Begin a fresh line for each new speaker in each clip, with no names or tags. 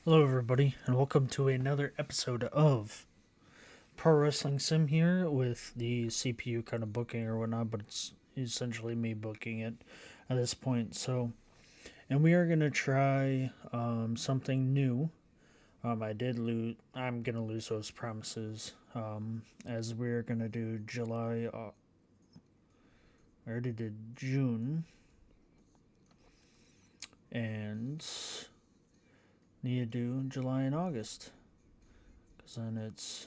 Hello, everybody, and welcome to another episode of Pro Wrestling Sim here with the CPU kind of booking or whatnot, but it's essentially me booking it at this point. And we are going to try something new. I'm going to lose those promises as we're going to do July. I already did June. And need to do July and August. Because then it's.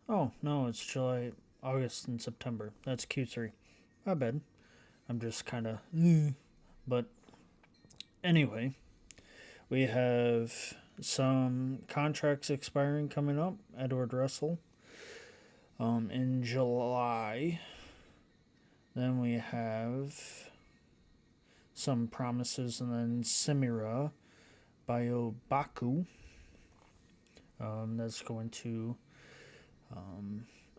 Oh, no, it's July, August, and September. That's Q3. My bad. I'm just kind of. But anyway, we have some contracts expiring coming up. Edward Russell in July. Then we have some promises, and then Samira Baku. That's going to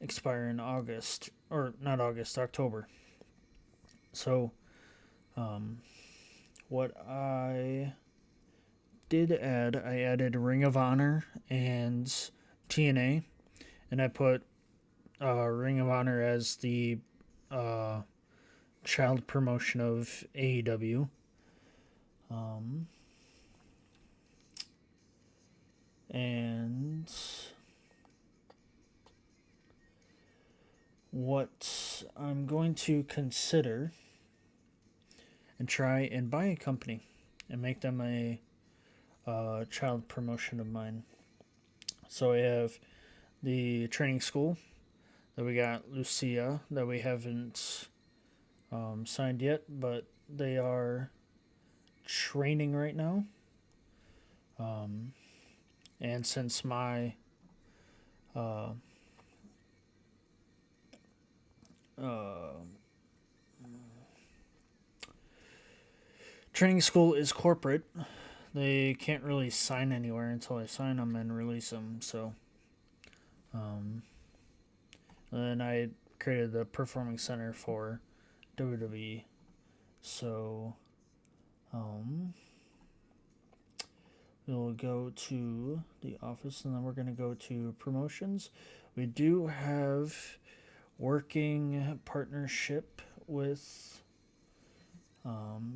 expire in August, or not August, October. So, what I did add, I added Ring of Honor and TNA, and I put Ring of Honor as the uh, child promotion of AEW. And what I'm going to consider and try and buy a company and make them a child promotion of mine. So I have the training school that we got Lucia that we haven't signed yet, but they are training right now. And since my uh, uh, training school is corporate, they can't really sign anywhere until I sign them and release them. So, then I created the performing center for WWE. So, we'll go to the office and then we're going to go to promotions. We do have working partnership with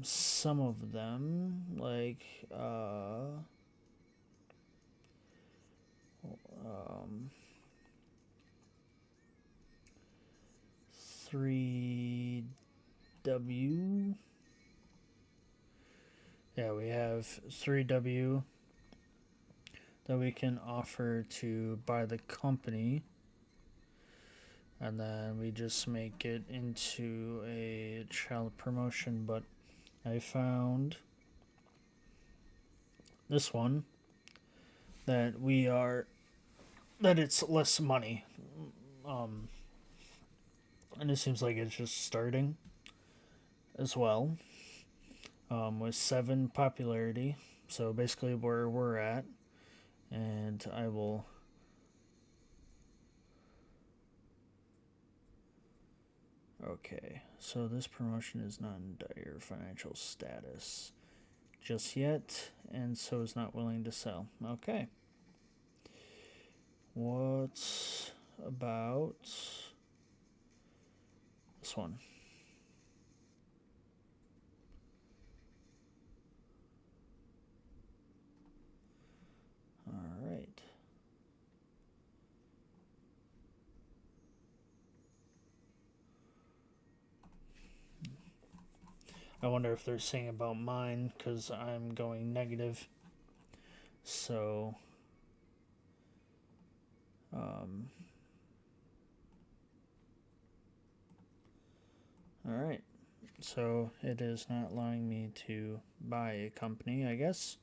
some of them, like um, 3W. Yeah, we have 3W that we can offer to buy the company. And then we just make it into a child promotion. But I found this one that it's less money. And it seems like it's just starting as well, with 7 popularity. So basically where we're at. And I will. Okay, so this promotion is not in dire financial status just yet, and so is not willing to sell. Okay. What about this one? All right. I wonder if they're saying about mine because I'm going negative. So, all right. So it is not allowing me to buy a company, I guess.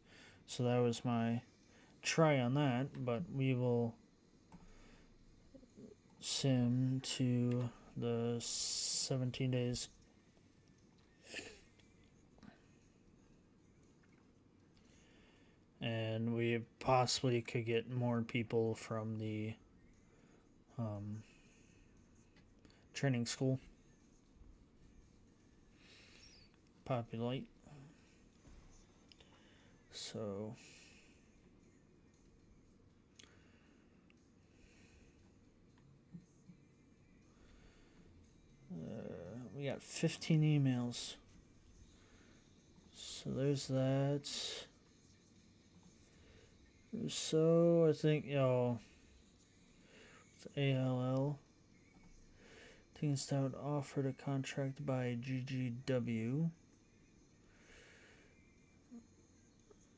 So that was my try on that, but we will sim to the 17 days. And we possibly could get more people from the training school. Populate. So we got 15 emails. So there's that. So I think, it's ALL. Teen Stout offered a contract by GGW.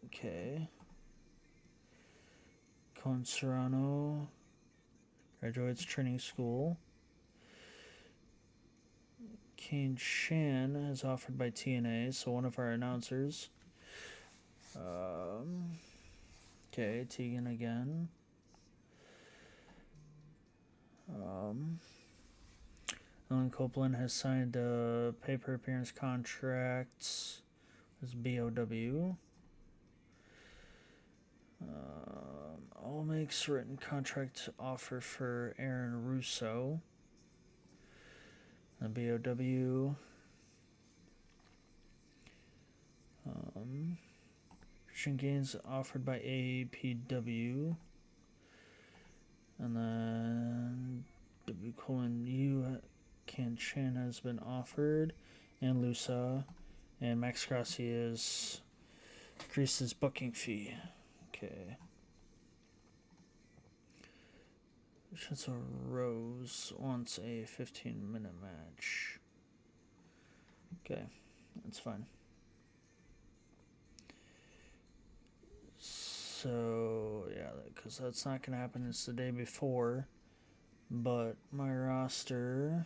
Okay. Con Serrano graduates training school. Kane Shan is offered by TNA, so one of our announcers. Okay, Tegan again. Ellen Copeland has signed a paper appearance contract as BOW. All makes written contract offer for Aaron Russo. The BOW. Christian Gaines offered by APW. And then W. U. Can Chan has been offered. And Lusa. And Max Gracias increased his booking fee. Okay. Vincenzo Rose wants a 15-minute match. Okay, that's fine. So, yeah, because that's not going to happen. It's the day before. But my roster...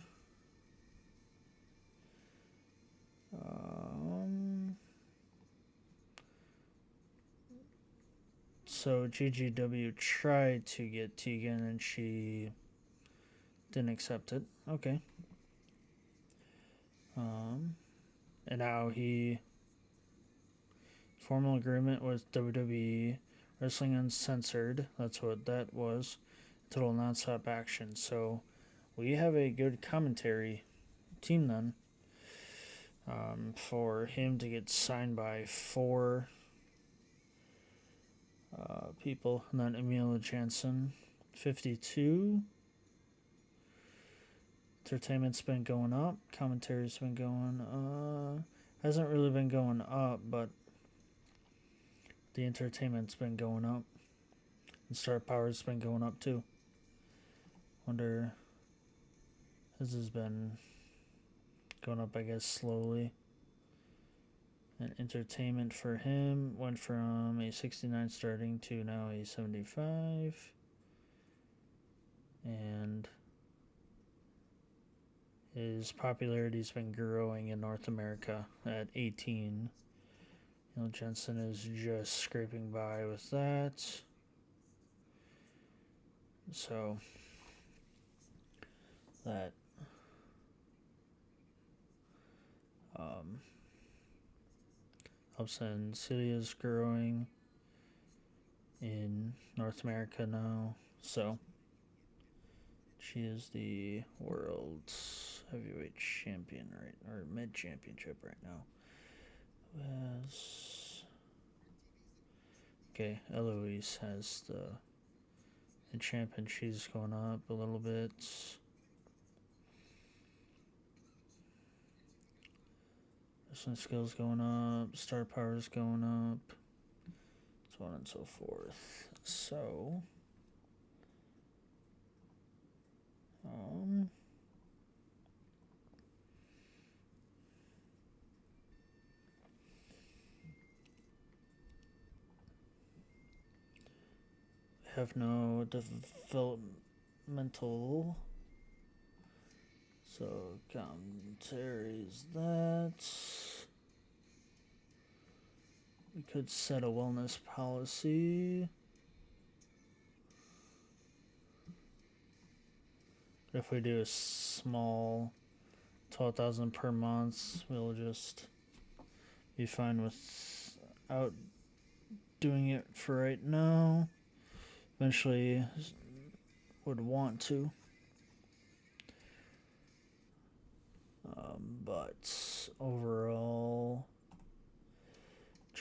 So GGW tried to get Tegan and she didn't accept it. Okay. And now he formal agreement with WWE Wrestling Uncensored. That's what that was. Total nonstop action. So we have a good commentary team then. For him to get signed by 4 people, and then Emil Jansen, 52. Entertainment's been going up. Commentary's been going hasn't really been going up, but the entertainment's been going up. And Star Power's been going up too. Wonder this has been going up, I guess, slowly. And entertainment for him went from a 69 starting to now a 75. And his popularity's been growing in North America at 18. You know, Jensen is just scraping by with that. So that helps, and Celia's growing in North America now. So she is the world's heavyweight champion, right? Or mid championship right now. Okay, Eloise has the champ, and she's going up a little bit. Wrestling skills going up, star power's going up, so on and so forth. So, have no developmental. So commentary is that. We could set a wellness policy. If we do a small 12,000 per month, we'll just be fine without doing it for right now. Eventually would want to. But overall,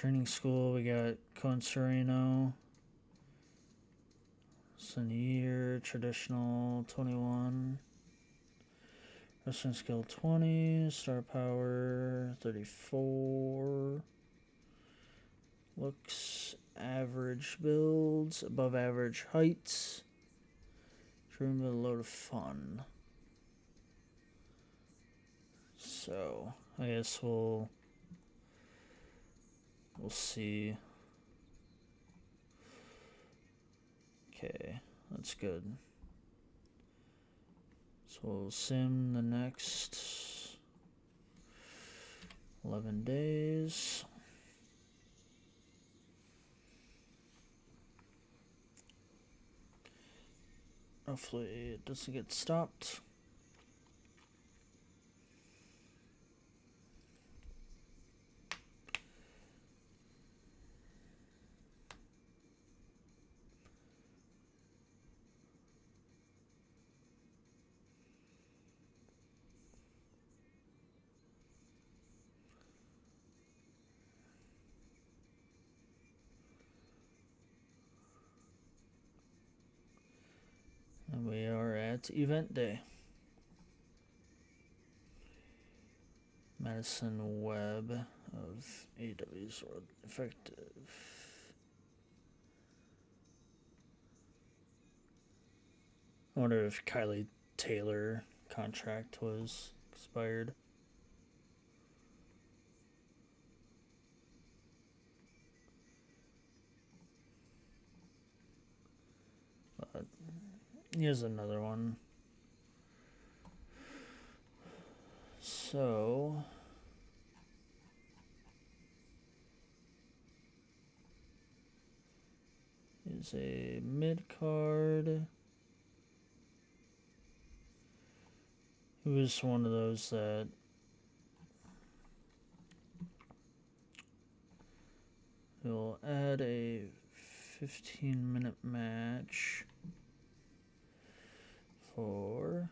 Training school, we got Consorino. Senior, traditional 21. Wrestling skill 20. Star power 34. Looks average builds, above average heights. Dream with a load of fun. So I guess we'll see. Okay, that's good. So we'll sim the next 11 days. Hopefully it doesn't get stopped. And we are at event day. Madison Webb of AEW's World Effective. I wonder if Kylie Taylor contract was expired. But here's another one. So is a mid card. It was one of those that will add a 15-minute match for.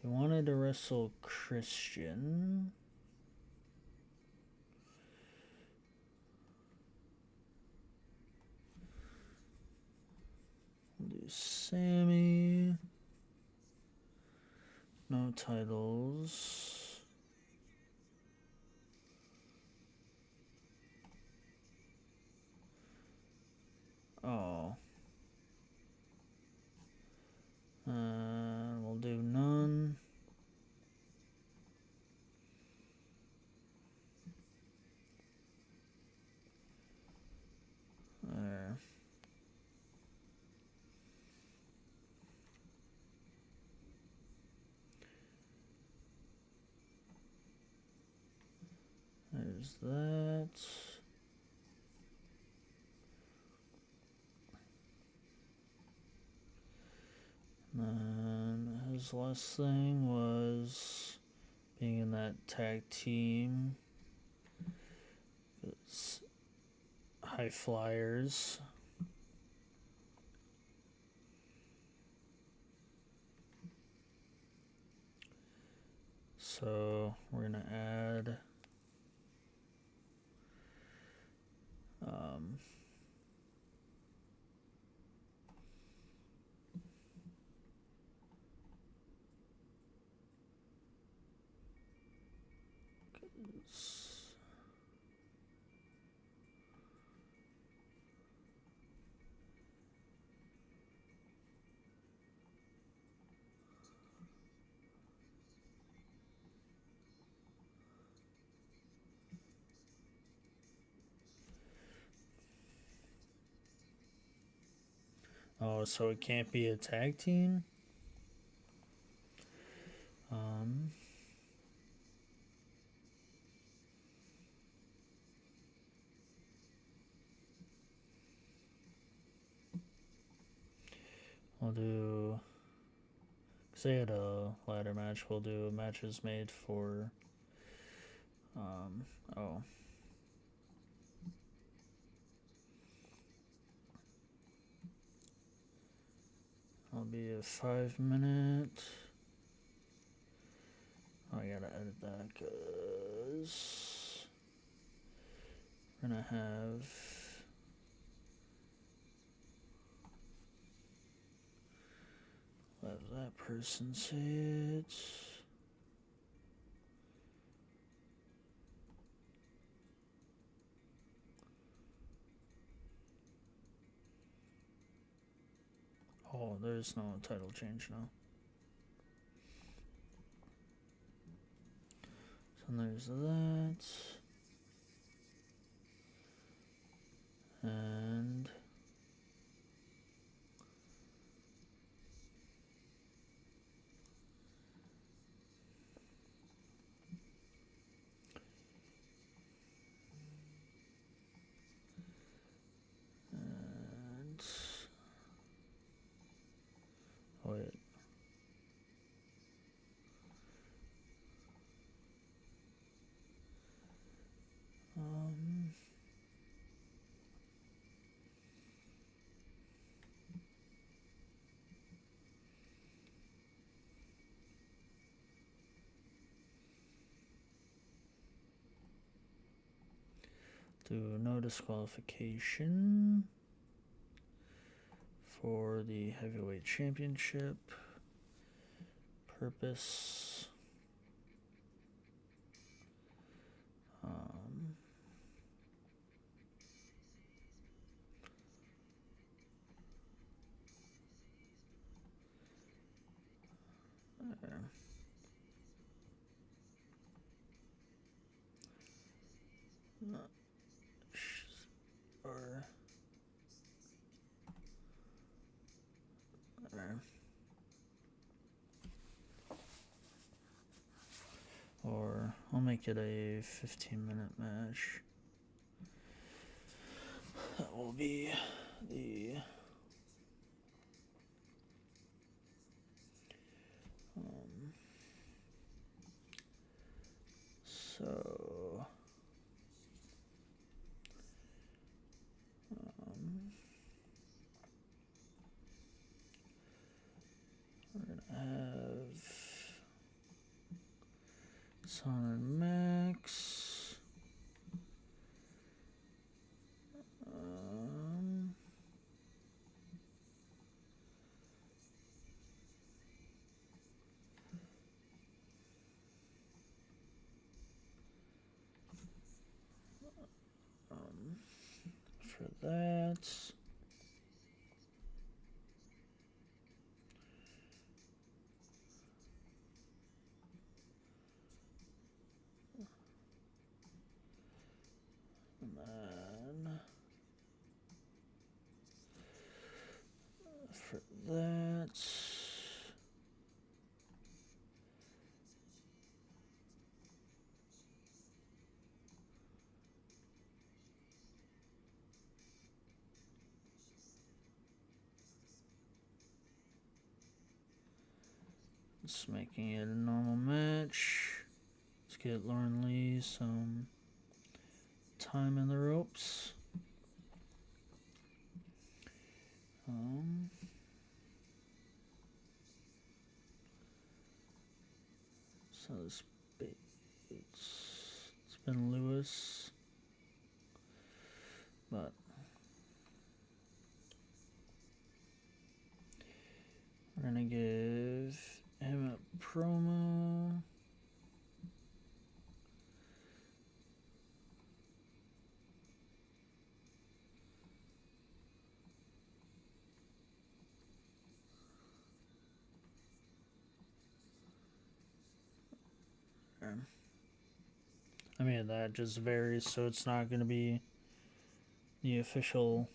He wanted to wrestle Christian. We'll do Sammy. No titles. Oh. We'll do none. There. There's that. And his last thing was being in that tag team. It's High Flyers. So we're gonna add oh, so it can't be a tag team? We'll do, because they had a ladder match, we'll do matches made for, oh. I'll be a 5-minute. Oh, I gotta edit that because We're gonna have that person's hit. Oh, there's no title change now. So there's that. And oh wait. Do no disqualification for the heavyweight championship. Purpose. There. Or there. Or I'll make it a 15-minute match. That will be the so we're gonna have Son and Max. For that. And then for that. Just making it a normal match. Let's get Lauren Lee some time in the ropes. So it's been Lewis, but we're gonna give him a promo. I mean, that just varies, so it's not going to be the official.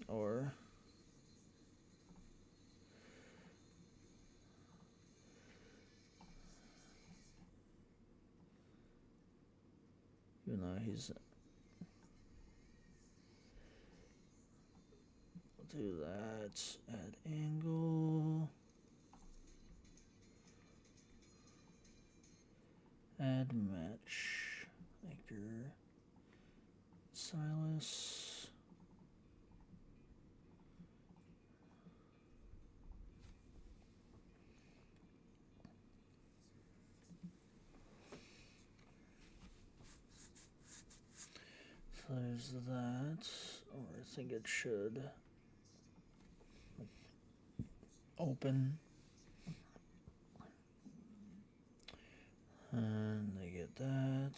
Or even though he's do that, add angle, add match, Edgar, Silas, there's that. Or I think it should open. And they get that.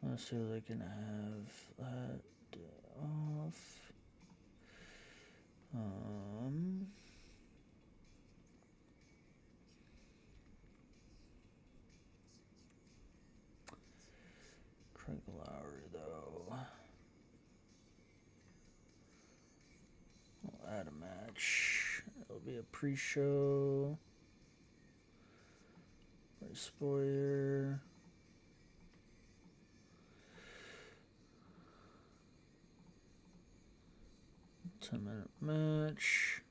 Let's see if they can have that off. Craig Lowry, though. We'll add a match. It'll be a pre-show. Bryce Boyer. Ten-minute match.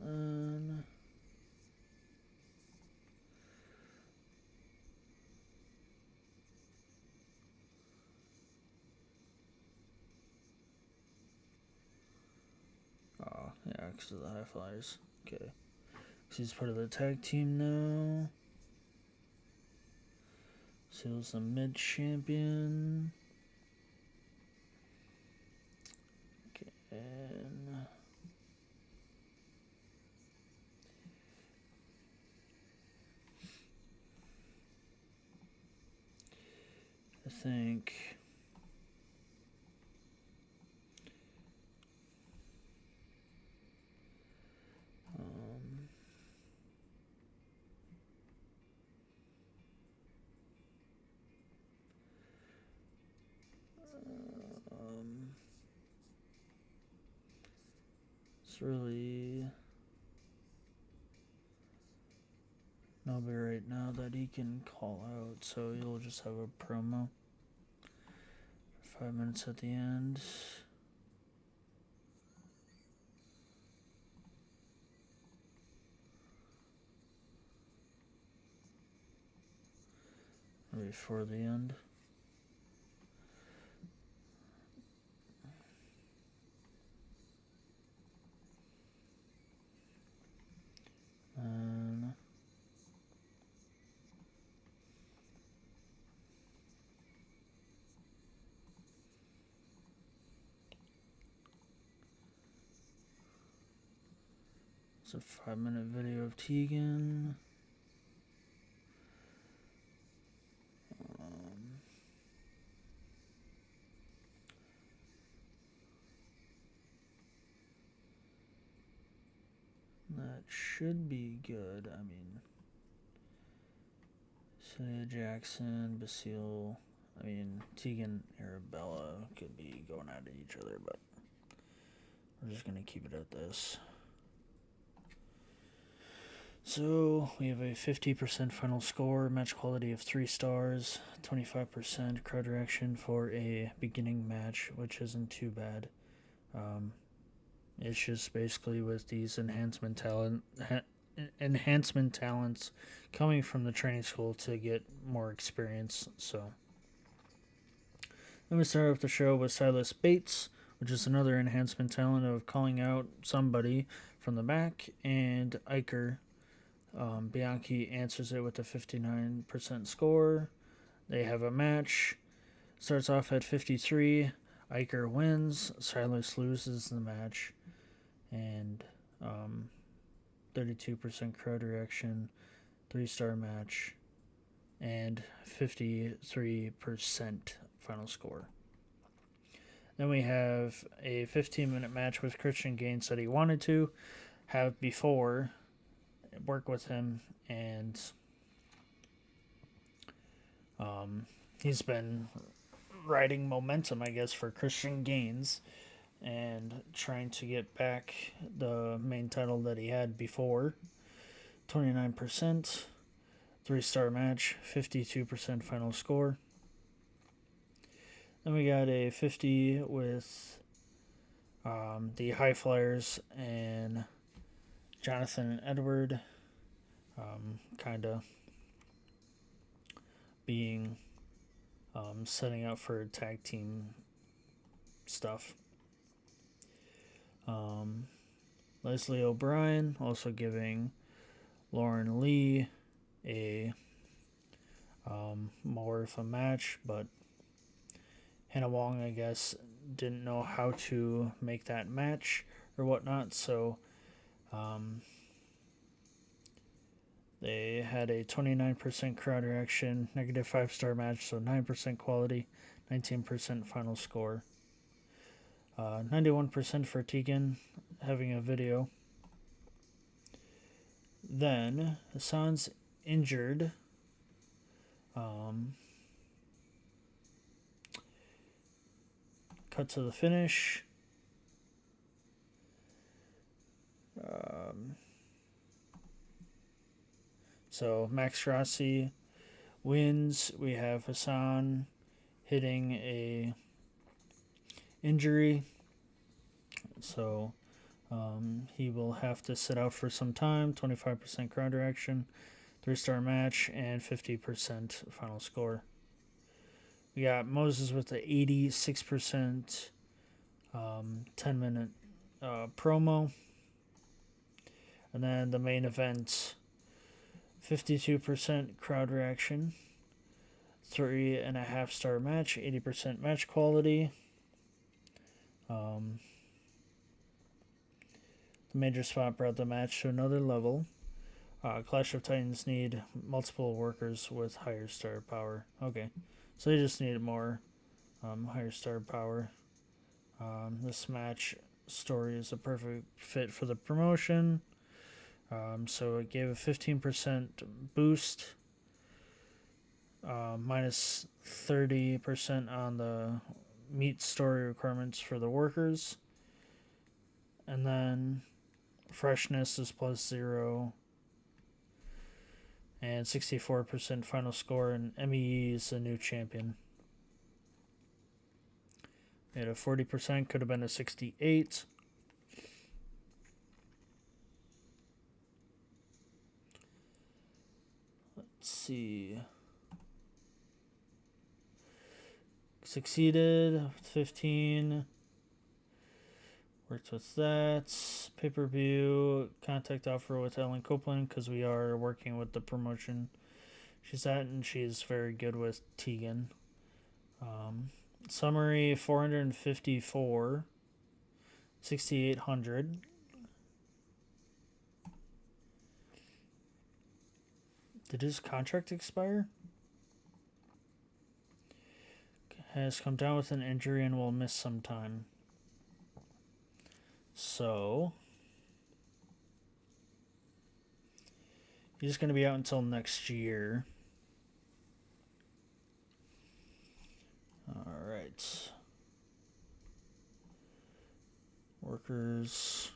And yeah, because of the High Flyers. Okay. So he's part of the tag team now. Seals the mid-champion. Okay, and I think it's really nobody right now that he can call out, so you'll just have a promo. 5 minutes at the end. Before the end. And it's a 5-minute video of Tegan. That should be good. I mean, Celia Jackson, Basile. I mean, Tegan, Arabella could be going at each other, but we're just going to keep it at this. So we have a 50% final score, match quality of 3 stars, 25% crowd reaction for a beginning match, which isn't too bad. It's just basically with these enhancement talents coming from the training school to get more experience. So then we start off the show with Silas Bates, which is another enhancement talent of calling out somebody from the back, and Iker. Bianchi answers it with a 59% score. They have a match. Starts off at 53. Iker wins. Silas loses the match. And 32% crowd reaction. 3-star match. And 53% final score. Then we have a 15-minute match with Christian Gaines that he wanted to have before, work with him, and he's been riding momentum, I guess, for Christian Gaines and trying to get back the main title that he had before. 29%, 3-star match, 52% final score. Then we got a 50 with the High Flyers and Jonathan and Edward. Kind of being setting out for tag team stuff. Leslie O'Brien also giving Lauren Lee a more of a match, but Hannah Wong, I guess, didn't know how to make that match or whatnot, so they had a 29% crowd reaction, negative 5-star match, so 9% quality, 19% final score. 91% for Tegan having a video. Then Hassan's injured. Cut to the finish. So Max Rossi wins. We have Hassan hitting a injury. So he will have to sit out for some time. 25% crowd reaction, 3-star match, and 50% final score. We got Moses with the 86% 10-minute promo. And then the main event, 52% crowd reaction, 3.5-star match, 80% match quality. The major spot brought the match to another level. Clash of Titans need multiple workers with higher star power. Okay, so they just needed more higher star power. This match story is a perfect fit for the promotion. So it gave a 15% boost, minus 30% on the meet story requirements for the workers. And then freshness is plus 0. And 64% final score, and MEE is a new champion. We had a 40%, could have been a 68. Let's see. Succeeded, 15. Worked with that. Pay-per-view, contact offer with Ellen Copeland because we are working with the promotion she's at, and she's very good with Tegan. Summary, 454. 6,800. Did his contract expire? Has come down with an injury and will miss some time. So he's going to be out until next year. All right. Workers.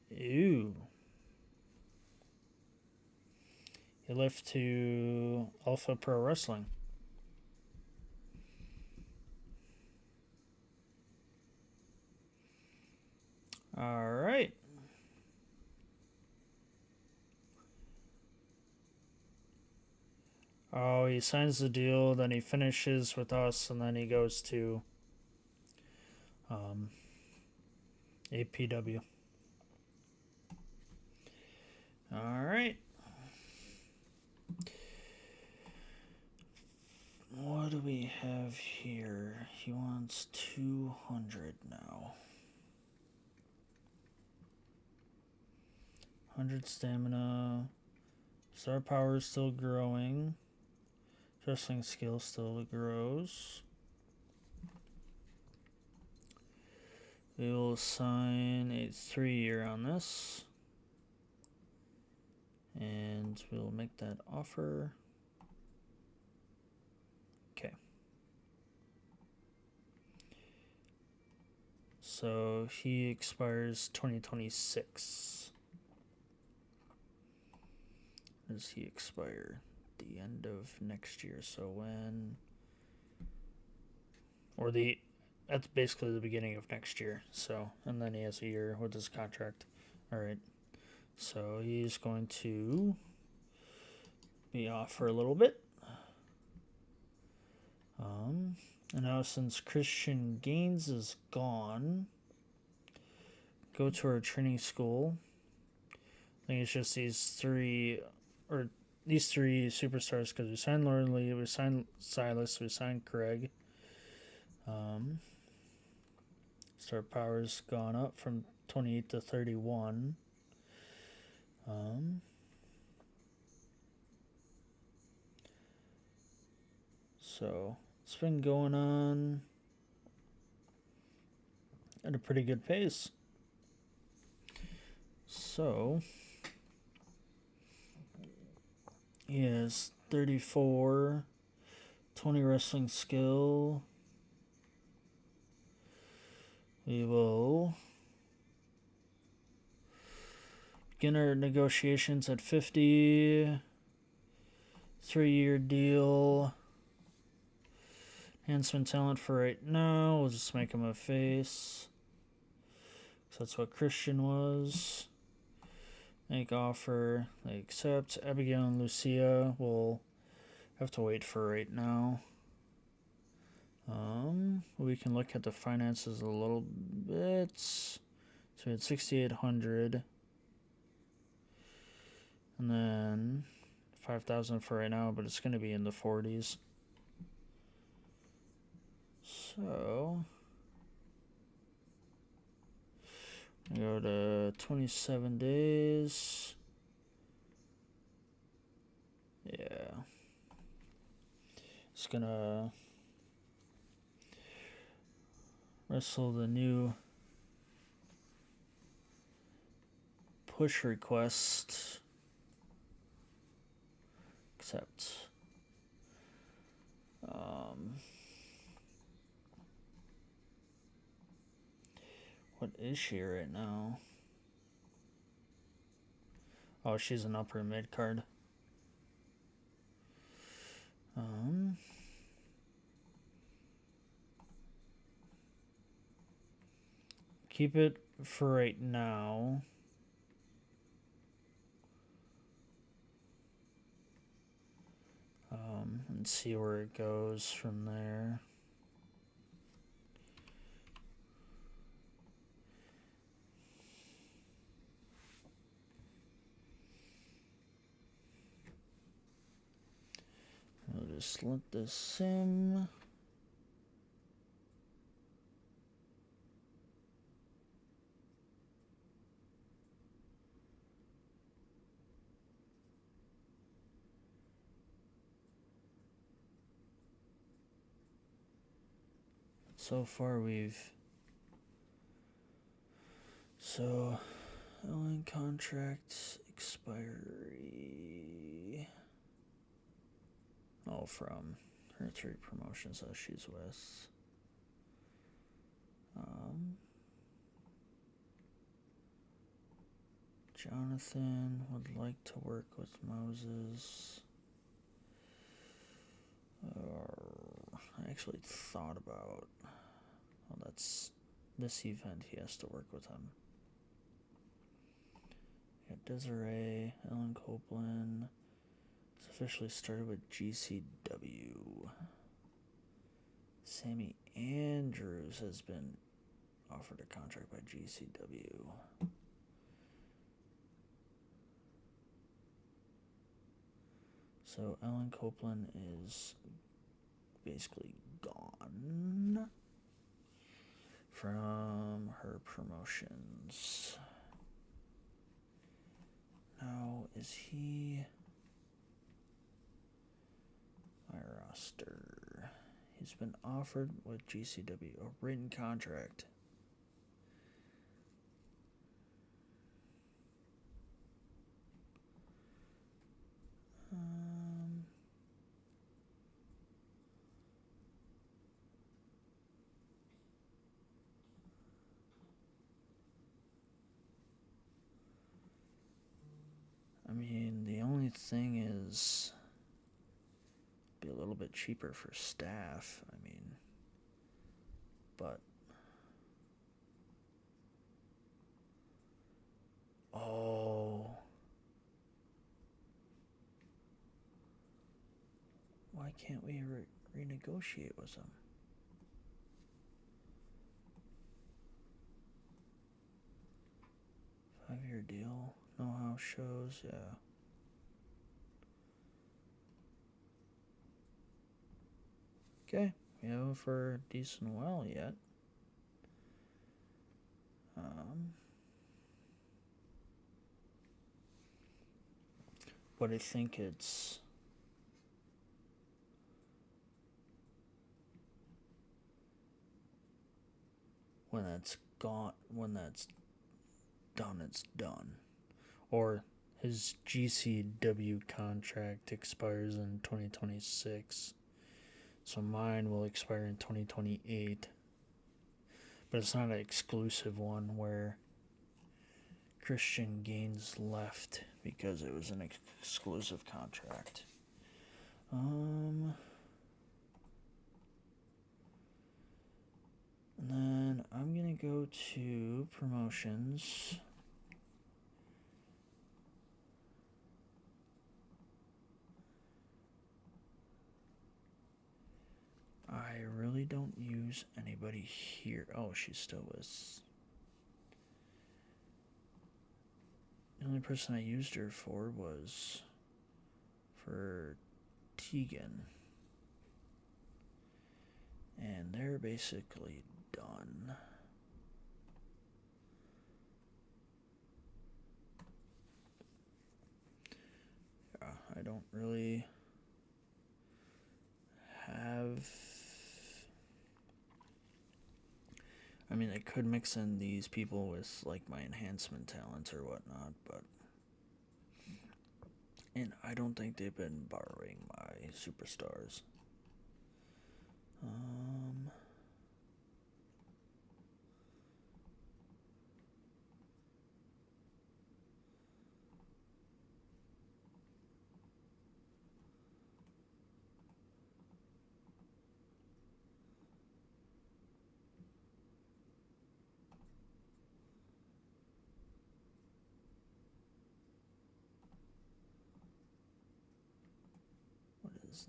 Ew. He left to Alpha Pro Wrestling. All right. Oh, he signs the deal, then he finishes with us, and then he goes to APW. All right. What do we have here? He wants 200 now. 100 stamina. Star power is still growing. Wrestling skill still grows. We will sign a 3-year on this. And we'll make that offer. Okay. So he expires 2026. Does he expire? The end of next year. So when? Or that's basically the beginning of next year. So, and then he has a year with his contract. All right. So he's going to be off for a little bit. And now since Christian Gaines is gone, go to our training school. I think it's just these three superstars because we signed Lauren Lee, we signed Silas, we signed Craig. Star power's gone up from 28 to 31. So it's been going on at a pretty good pace. So he has 34, 20 wrestling skill. We will begin our negotiations at 50. 3-year deal. Enhancement talent for right now. We'll just make him a face. So that's what Christian was. Make offer. They accept. Abigail and Lucia will have to wait for right now. We can look at the finances a little bit. So we had 6,800. And then 5,000 for right now, but it's going to be in the 40s. So go to 27 days. Yeah. It's gonna wrestle the new push request. Accept. What is she right now? Oh, she's an upper mid card. Keep it for right now. And see where it goes from there. We'll just let this sim. So far Ellen contract expiry. Oh, from her 3 promotions that she's with. Jonathan would like to work with Moses. I actually thought about, well, that's this event, he has to work with him. We got Desiree, Ellen Copeland. It's officially started with GCW. Sammy Andrews has been offered a contract by GCW. So Ellen Copeland is basically gone from her promotions. Now, is he my roster? He's been offered with GCW a written contract. I mean, the only thing is be a little bit cheaper for staff. I mean, but Oh. Why can't we renegotiate with them? Five-year deal. No house shows. Yeah. Okay. We haven't for a decent while yet. But I think it's when that's gone, when that's done, it's done. Or his GCW contract expires in 2026. So mine will expire in 2028. But it's not an exclusive one where Christian Gaines left because it was an exclusive contract. And then I'm going to go to promotions. I really don't use anybody here. Oh, she's still with. The only person I used her for was for Tegan. And they're basically done. Yeah, I don't really have. I mean, I could mix in these people with like my enhancement talents or whatnot, but. And I don't think they've been borrowing my superstars. What is.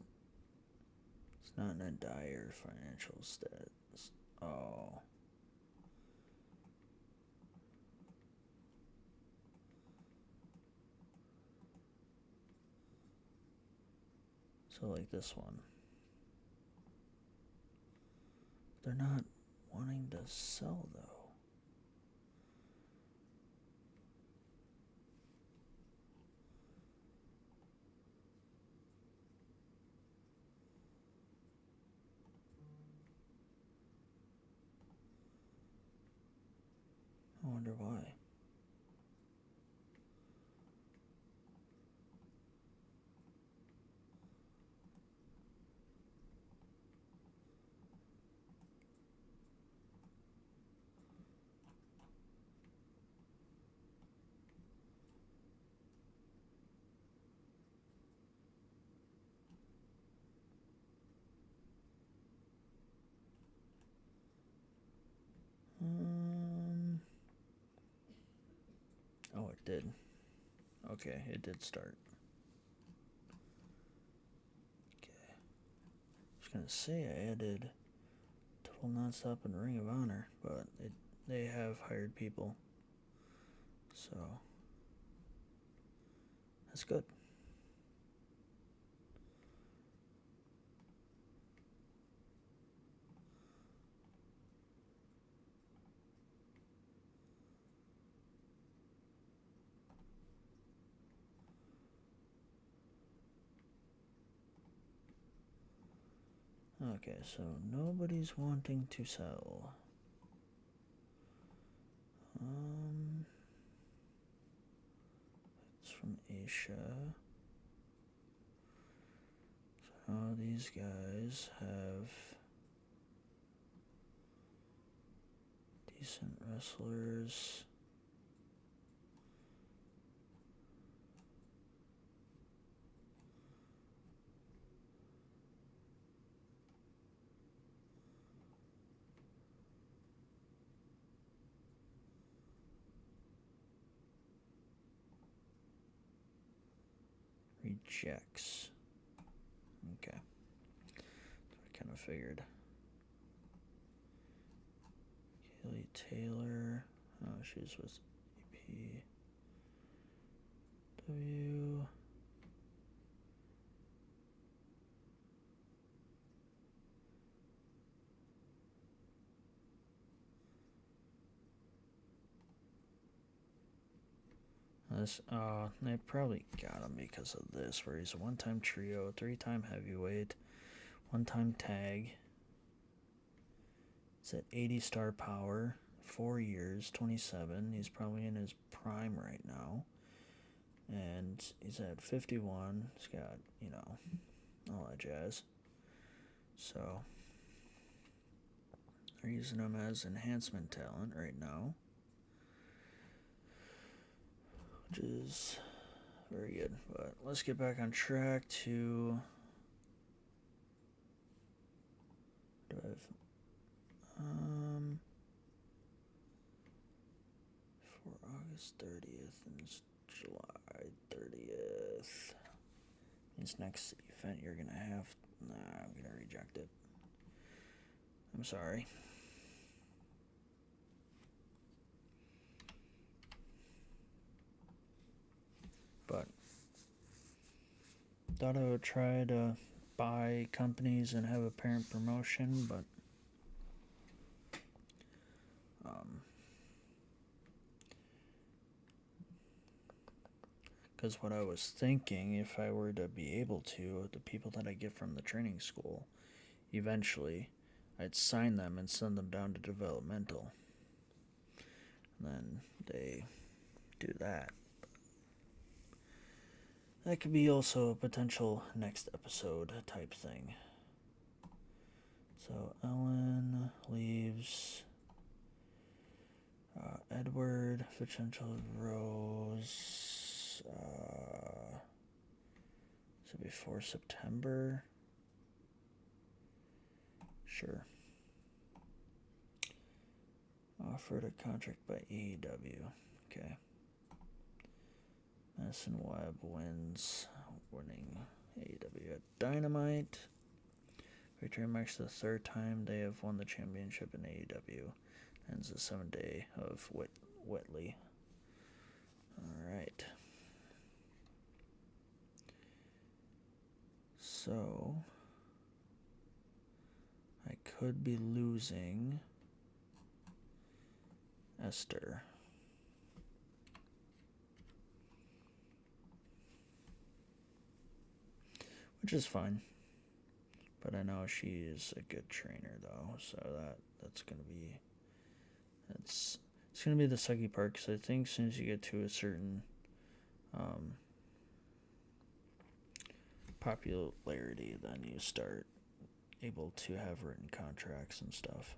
It's not in a dire financial status. Oh. So, like this one. They're not wanting to sell, though. I wonder why. Oh, it did. Okay, it did start. Okay. I was gonna say I added Total Nonstop and Ring of Honor, but they have hired people. So that's good. Okay, so nobody's wanting to sell. It's from Asia. So these guys have decent wrestlers. Rejects. Okay. I kind of figured. Kaylee Taylor. Oh, she's with EPW. They probably got him because of this, where he's a one-time trio, 3-time heavyweight, 1-time tag. It's at 80 star power, 4 years, 27. He's probably in his prime right now. And he's at 51. He's got, all that jazz. So, they're using him as enhancement talent right now, which is very good. But let's get back on track to. Do I have. For August 30th and July 30th. This next event you're going to have. Nah, I'm going to reject it. I'm sorry. But thought I would try to buy companies and have a parent promotion, but because what I was thinking, if I were to be able to, the people that I get from the training school, eventually I'd sign them and send them down to developmental. And then they do that. That could be also a potential next episode type thing. So Ellen leaves. Edward, potential Rose. So before September. Sure. Offered a contract by AEW. Okay. Madison Webb wins, winning AEW at Dynamite. Victory marks the 3rd time they have won the championship in AEW. Ends the 7th day of Whitley. Alright. So, I could be losing Esther. Which is fine. But I know she is a good trainer, though, so that's going to be... It's going to be the sucky part, because I think as soon as you get to a certain popularity, then you start able to have written contracts and stuff.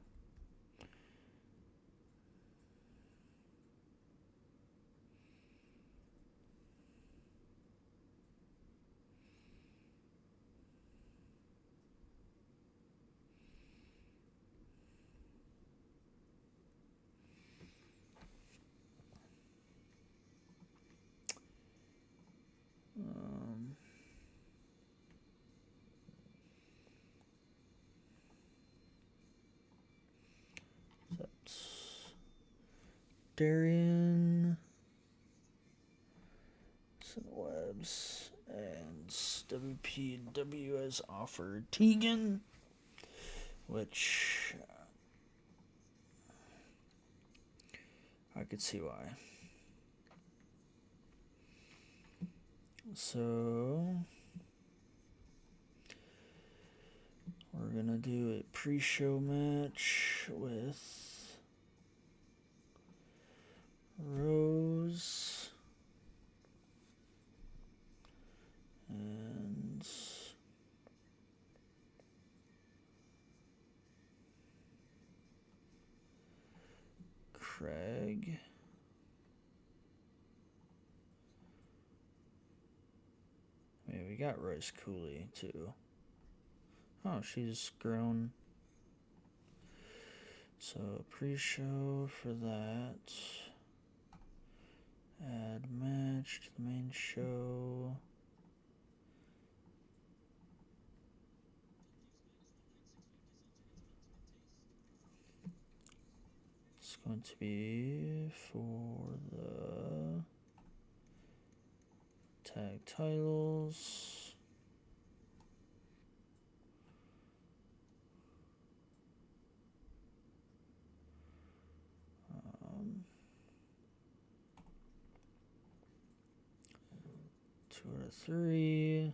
Darian, Webbs, and WPW has offered Tegan, which I could see why. So we're gonna do a pre-show match with Rose and Craig. I mean, we got Royce Cooley too. Oh, she's grown. So pre-show for that. Add match to the main show. going to be for the tag titles. Two out of three.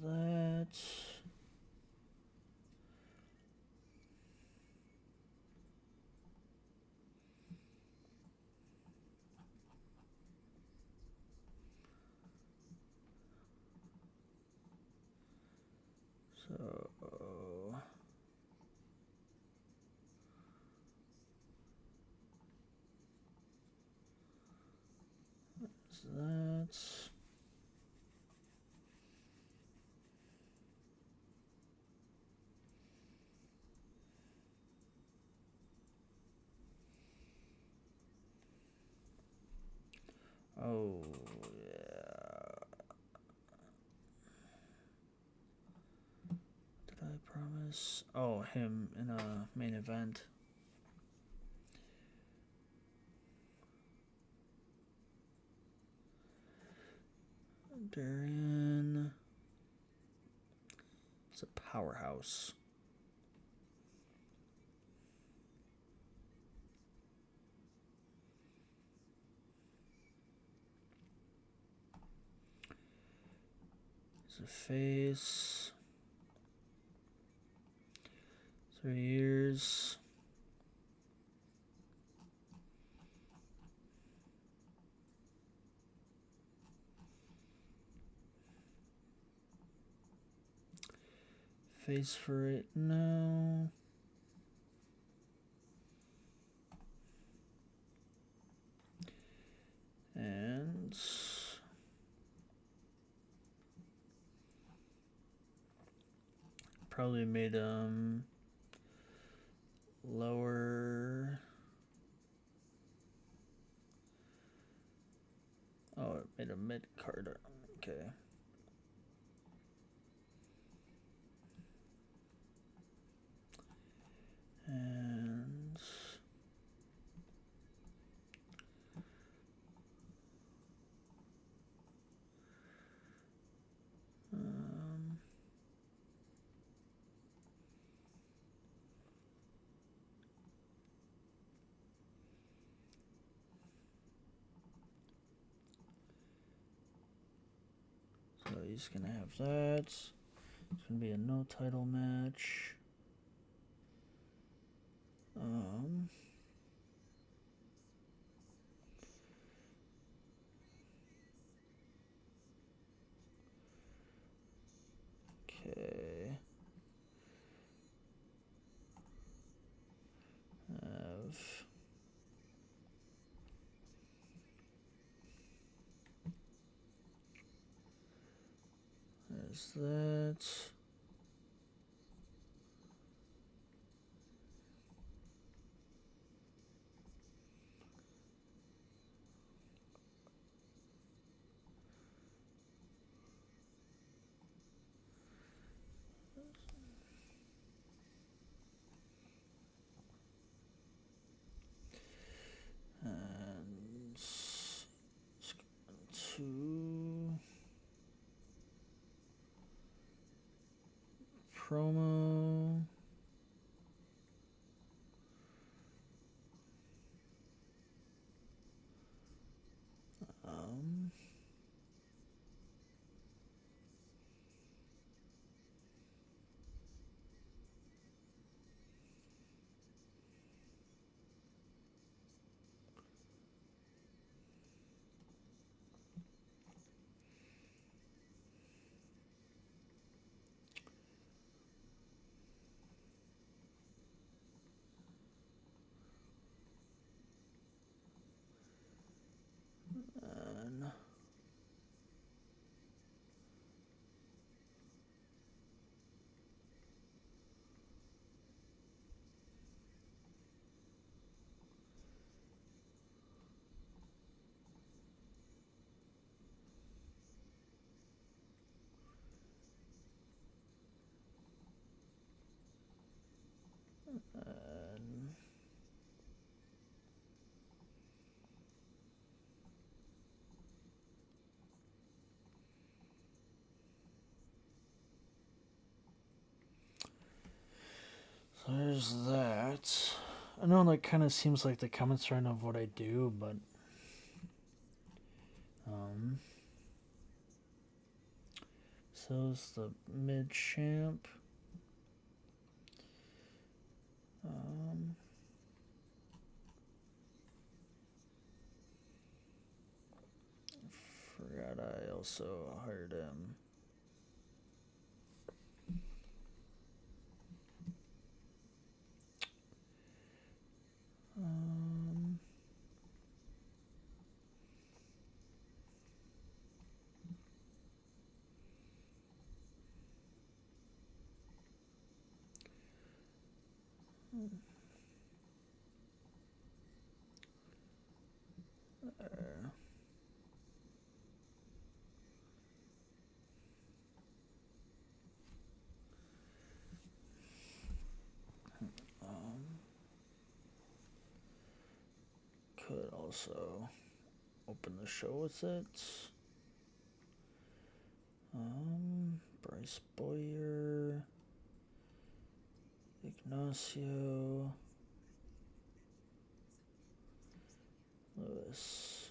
So that. So that's oh yeah. Did I promise? Oh, him in a main event. Darian. It's a powerhouse. It's a face. 3 years. Face for it now. And probably made lower. Oh, it made a mid card. Okay. And so he's gonna have that. It's gonna be a no title match. Okay. There's that. And two promo. there's that. I know that kind of seems like the commentary of what I do, but so is the mid champ. Forgot I also hired him. Could also open the show with it. Bryce Boyer, Ignacio, Lewis.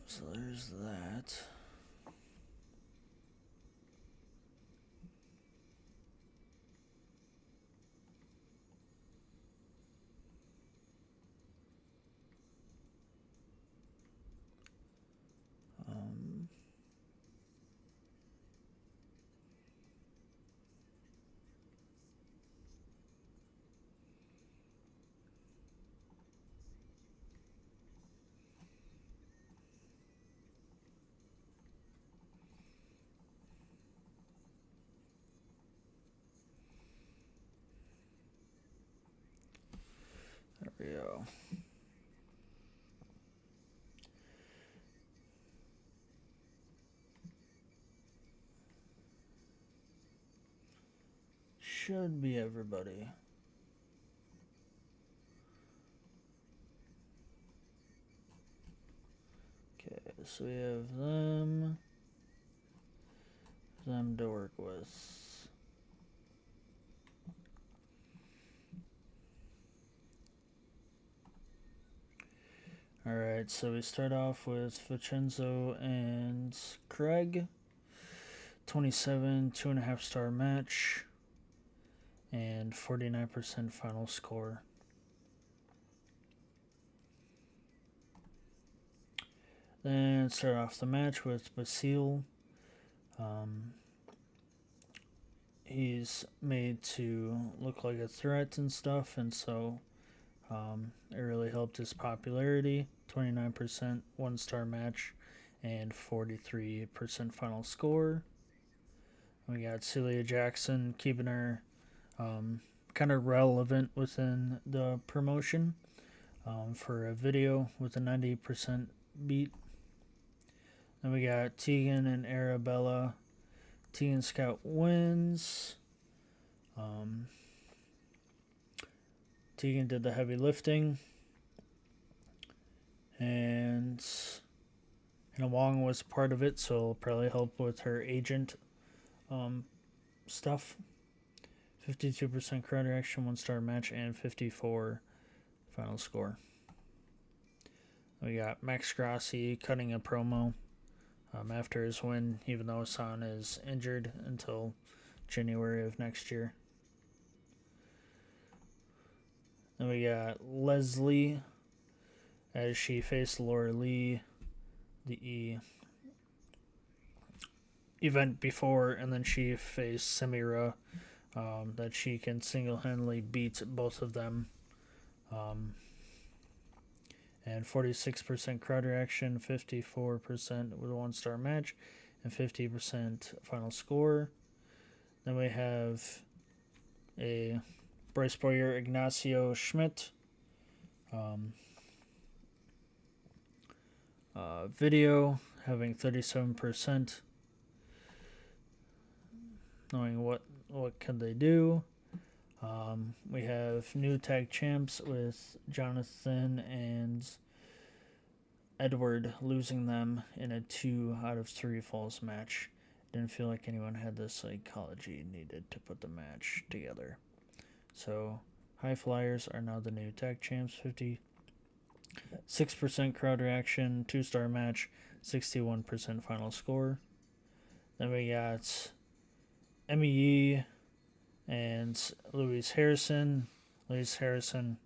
So there's that. There we go. Should be everybody. Okay, so we have them to work with. Alright, so we start off with Vincenzo and Craig. 27, 2.5 star match, and 49% final score. Then start off the match with Basile. He's made to look like a threat and stuff, and so it really helped his popularity. 29% 1-star match and 43% final score. We got Celia Jackson keeping her kind of relevant within the promotion for a video with a 90% beat. Then we got Tegan and Arabella. Tegan Scout wins. Tegan did the heavy lifting. And Wong was part of it, so it'll probably help with her agent stuff. 52% crowd reaction, 1-star match, and 54 final score. We got Max Grassi cutting a promo after his win, even though Hassan is injured until January of next year. Then we got Leslie as she faced Laura Lee the event before, and then she faced Samira, that she can single-handedly beat both of them. And 46% crowd reaction, 54% with a 1-star match, and 50% final score. Then we have a Bryce Boyer Ignacio Schmidt video having 37%. Knowing what can they do. We have new tag champs with Jonathan and Edward losing them in a 2 out of 3 falls match. Didn't feel like anyone had the psychology needed to put the match together. So, High Flyers are now the new tag champs. 56% crowd reaction, 2-star match, 61% final score. Then we got Emmy Yee and Louise Harrison. Louise Harrison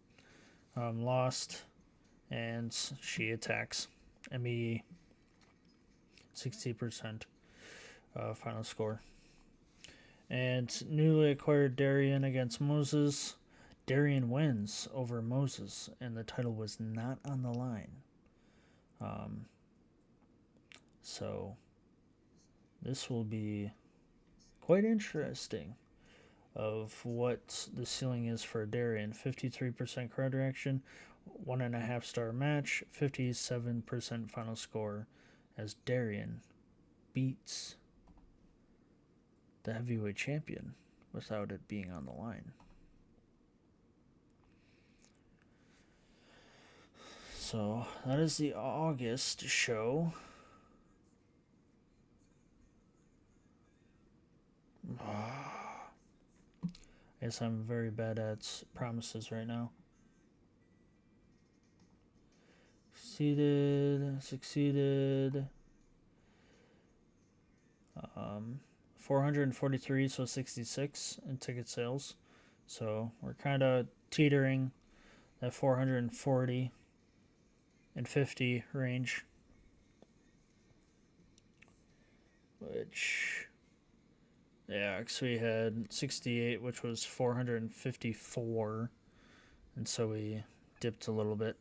lost, and she attacks Emmy Yee. 60% final score. And newly acquired Darian against Moses. Darian wins over Moses, and the title was not on the line. So this will be quite interesting of what the ceiling is for Darian. 53% crowd reaction, 1.5-star match, 57% final score as Darian beats the heavyweight champion without it being on the line. So that is the August show. I guess I'm very bad at promises right now. Succeeded. 443, so 66 in ticket sales. So we're kind of teetering that 440 and 50 range, which, yeah, because we had 68, which was 454, and so we dipped a little bit.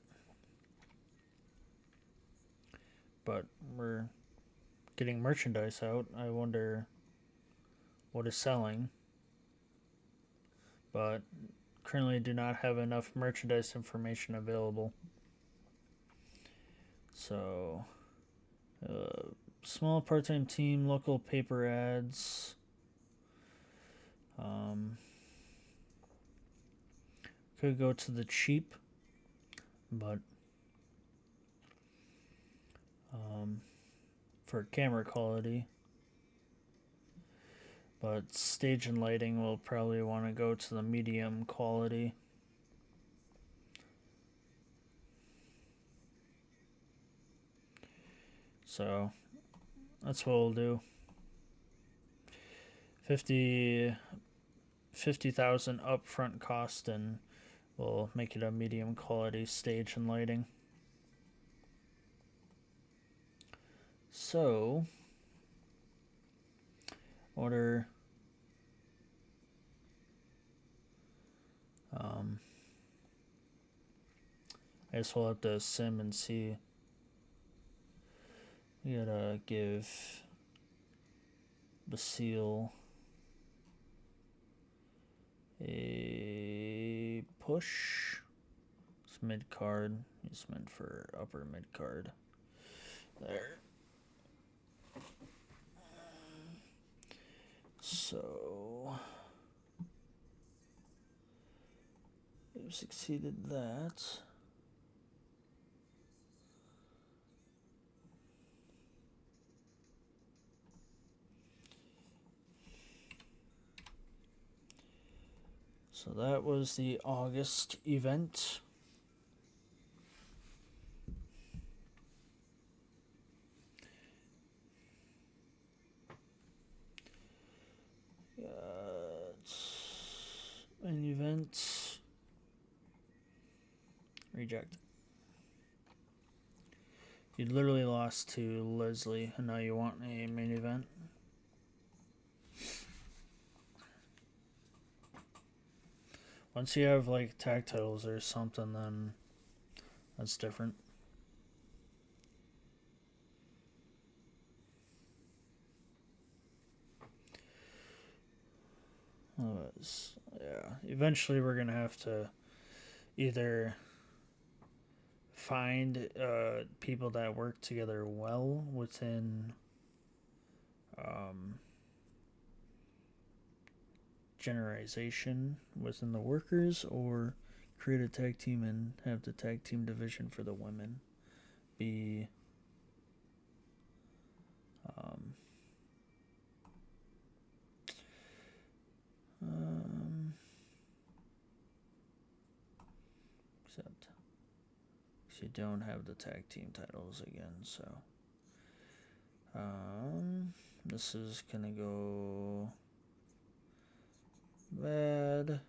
But we're getting merchandise out. I wonder what is selling. But currently do not have enough merchandise information available. So, small part-time team, local paper ads. Could go to the cheap, but for camera quality. But stage and lighting will probably want to go to the medium quality. So that's what we'll do. 50,000 upfront cost, and we'll make it a medium quality stage and lighting. So, order I guess we'll have to sim and see. We gotta give Basile a push. It's mid card. He's meant for upper mid card. There. So we've succeeded that. So that was the August event. Reject. You literally lost to Leslie, and now you want a main event. Once you have like tag titles or something, then that's different. Yeah, eventually we're gonna have to either find people that work together well within generalization within the workers, or create a tag team and have the tag team division for the women be except you don't have the tag team titles again, so this is gonna go bad.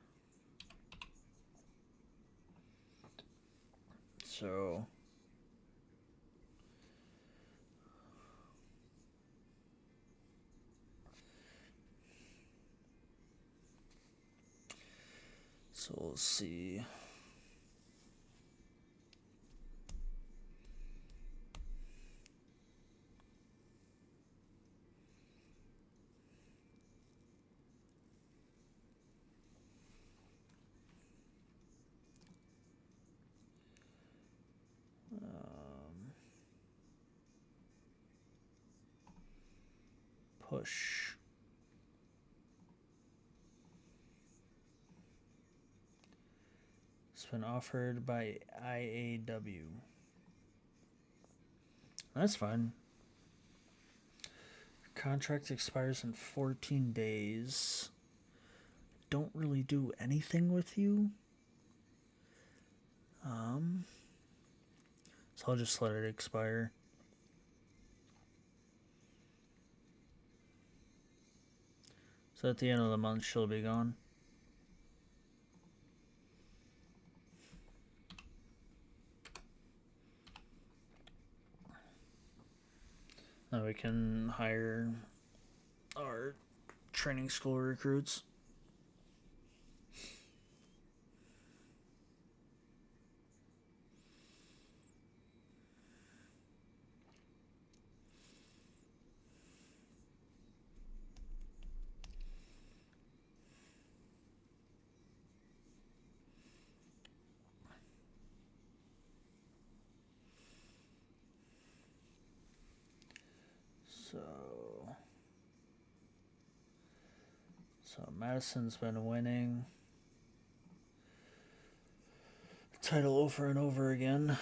So we'll see. Push. It's been offered by IAW. That's fine. Contract expires in 14 days. Don't really do anything with you. So I'll just let it expire. So at the end of the month, she'll be gone. Now we can hire our training school recruits. So Madison's been winning the title over and over again.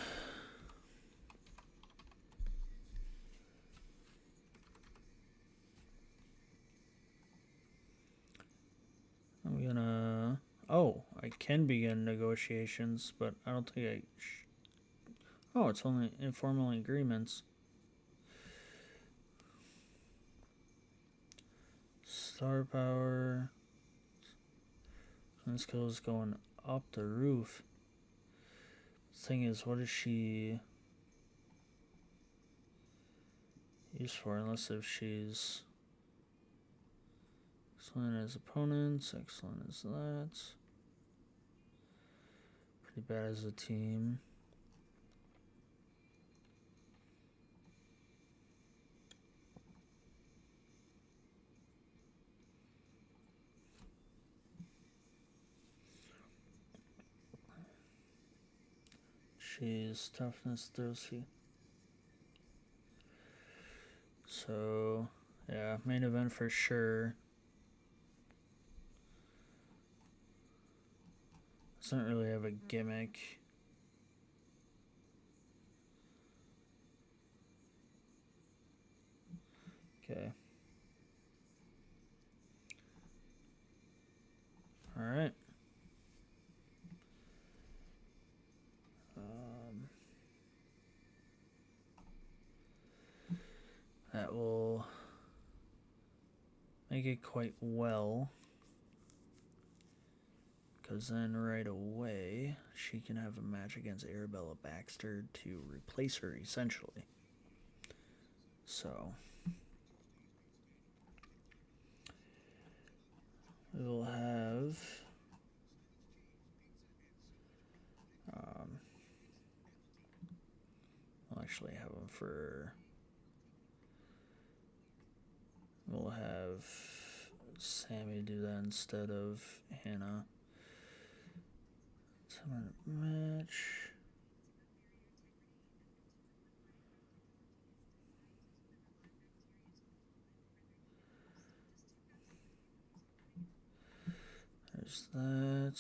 I'm gonna... Oh, I can begin negotiations, but I don't think I... Oh, it's only informal agreements. Star power. This goes going up the roof. Thing is, what is she used for? Unless if she's excellent as opponents, excellent as that. Pretty bad as a team. She's toughness thirsty. So, yeah, main event for sure. Doesn't really have a gimmick. Okay. Alright. That will make it quite well. Because then right away, she can have a match against Arabella Baxter to replace her, essentially. So, we'll have... I'll actually have them for... We'll have Sammy do that instead of Hannah. 10-minute match. There's that.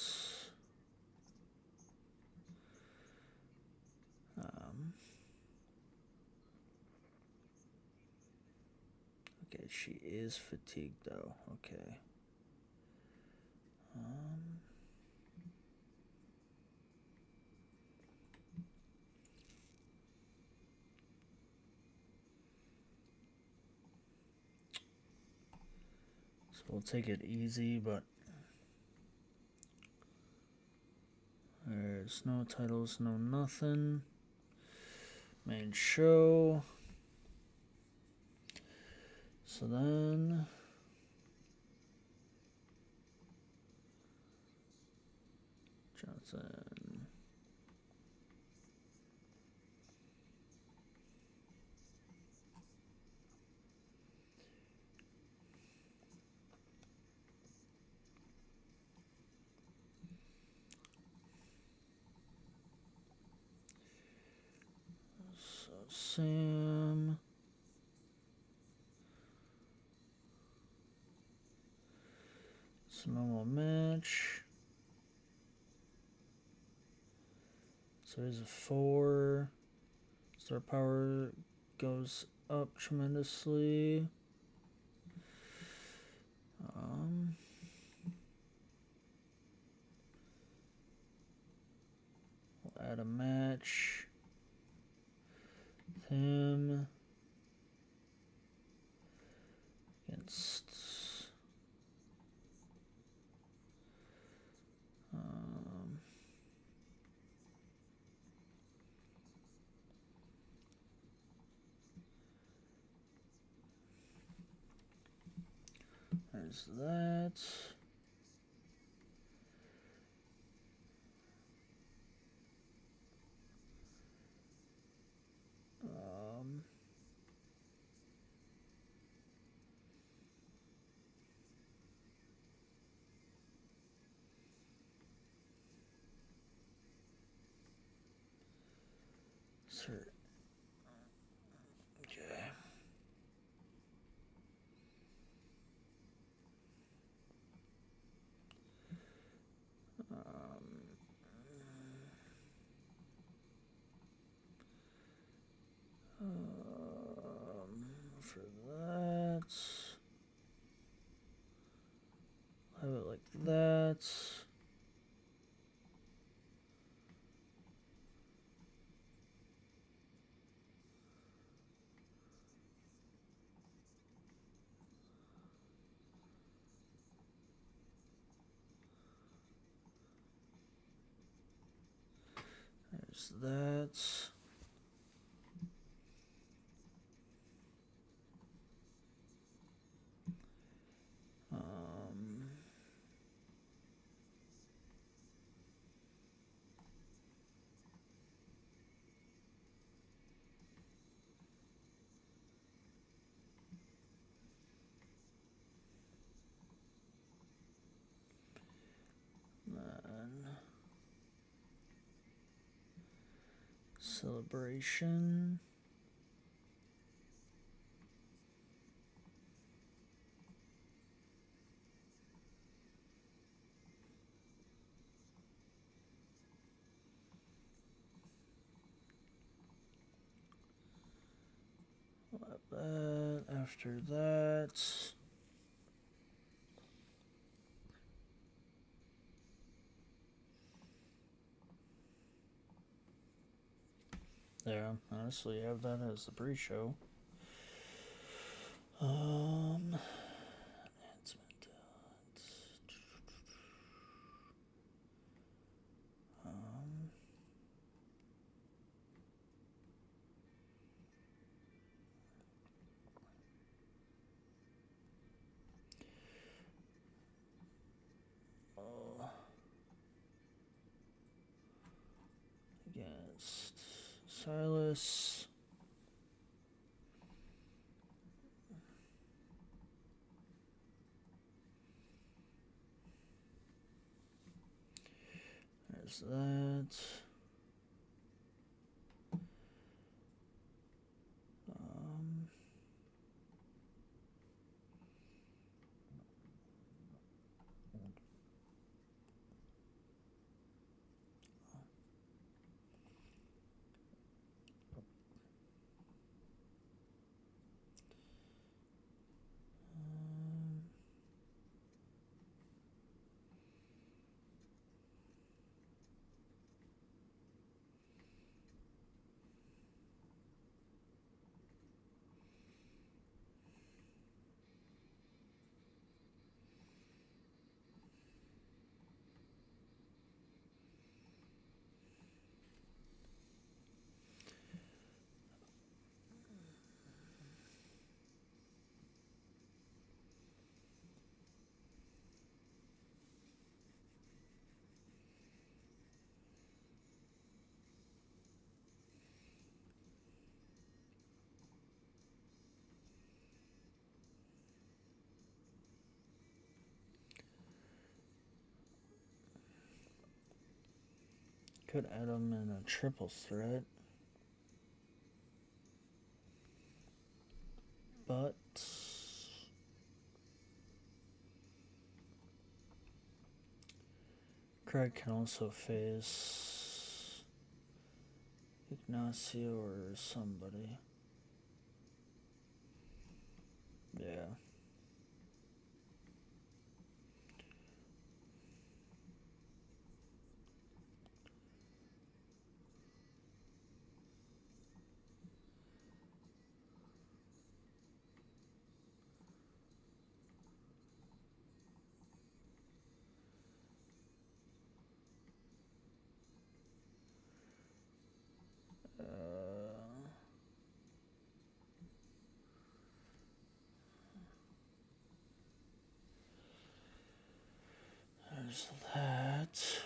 Okay, she is fatigued though. Okay. So we'll take it easy, but there's no titles, no nothing. Main show. So then Johnson. So Sam. It's a normal match. So here's a 4. Star power goes up tremendously. We'll add a match. Him against there's that. Sir. Okay. For that, have it like that. There's that. Celebration. That after that. Yeah, honestly, have that as the pre-show. Enhancement. Silas. There's that. Could add him in a triple threat. But Craig can also face Ignacio or somebody. Yeah. There's that.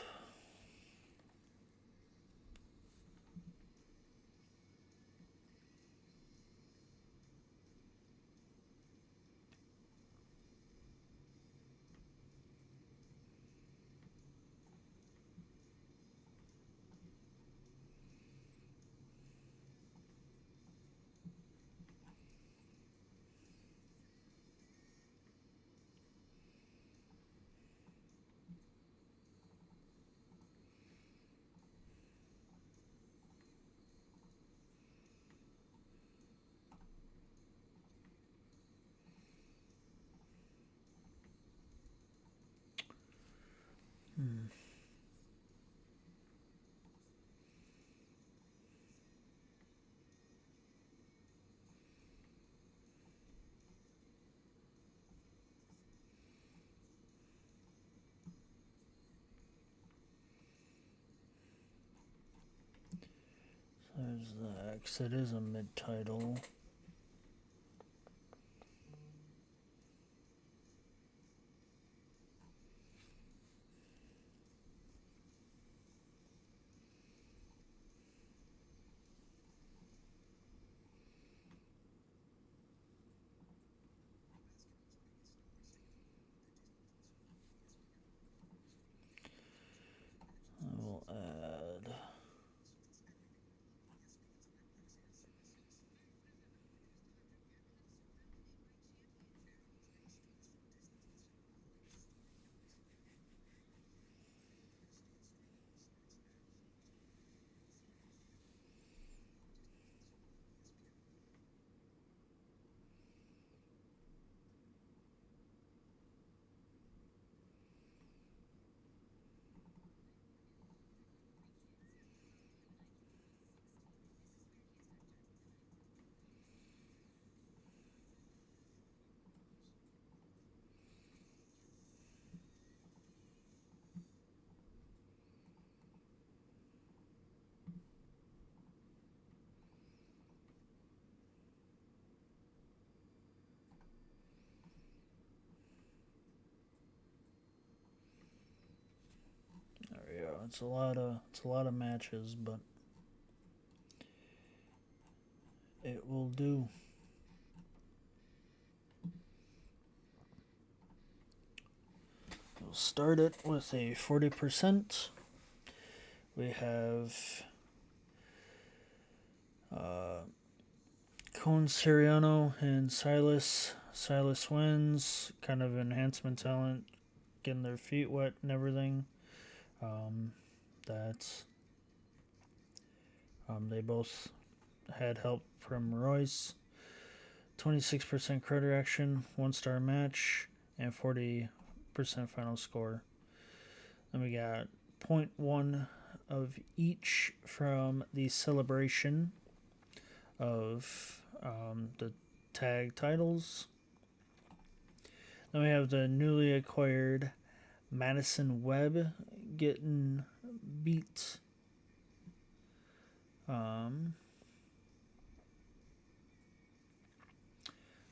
There's the X. It is a mid-title. I will add. There we go. It's a lot of matches, but it will do. We'll start it with a 40%. We have Cone Siriano and Silas. Silas wins. Kind of enhancement talent, getting their feet wet and everything. They both had help from Royce. 26% credit reaction, 1-star match, and 40% final score. Then we got 0.1 of each from the celebration of the tag titles. Then we have the newly acquired Madison Webb getting beat.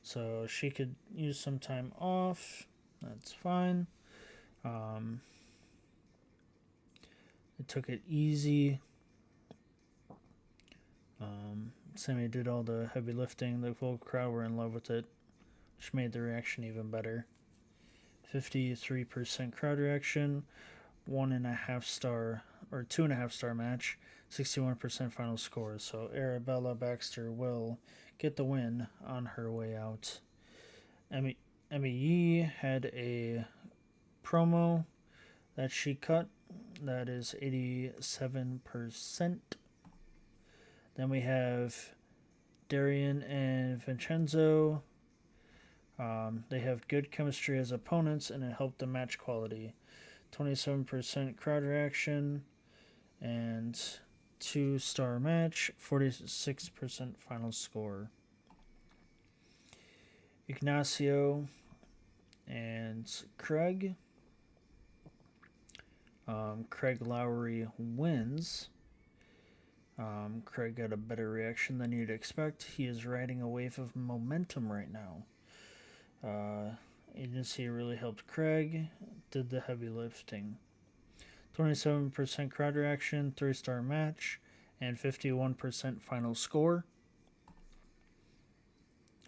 So she could use some time off. That's fine. It took it easy. Sammy did all the heavy lifting. The whole crowd were in love with it, which made the reaction even better. 53% crowd reaction, 1.5 star or 2.5 star match, 61% final score. So Arabella Baxter will get the win on her way out. Emmy Yee had a promo that she cut. That is 87%. Then we have Darian and Vincenzo. They have good chemistry as opponents, and it helped the match quality. 27% crowd reaction, and 2-star match, 46% final score. Ignacio and Craig. Craig Lowry wins. Craig got a better reaction than you'd expect. He is riding a wave of momentum right now. Agency really helped Craig, did the heavy lifting. 27% crowd reaction, 3-star match, and 51% final score.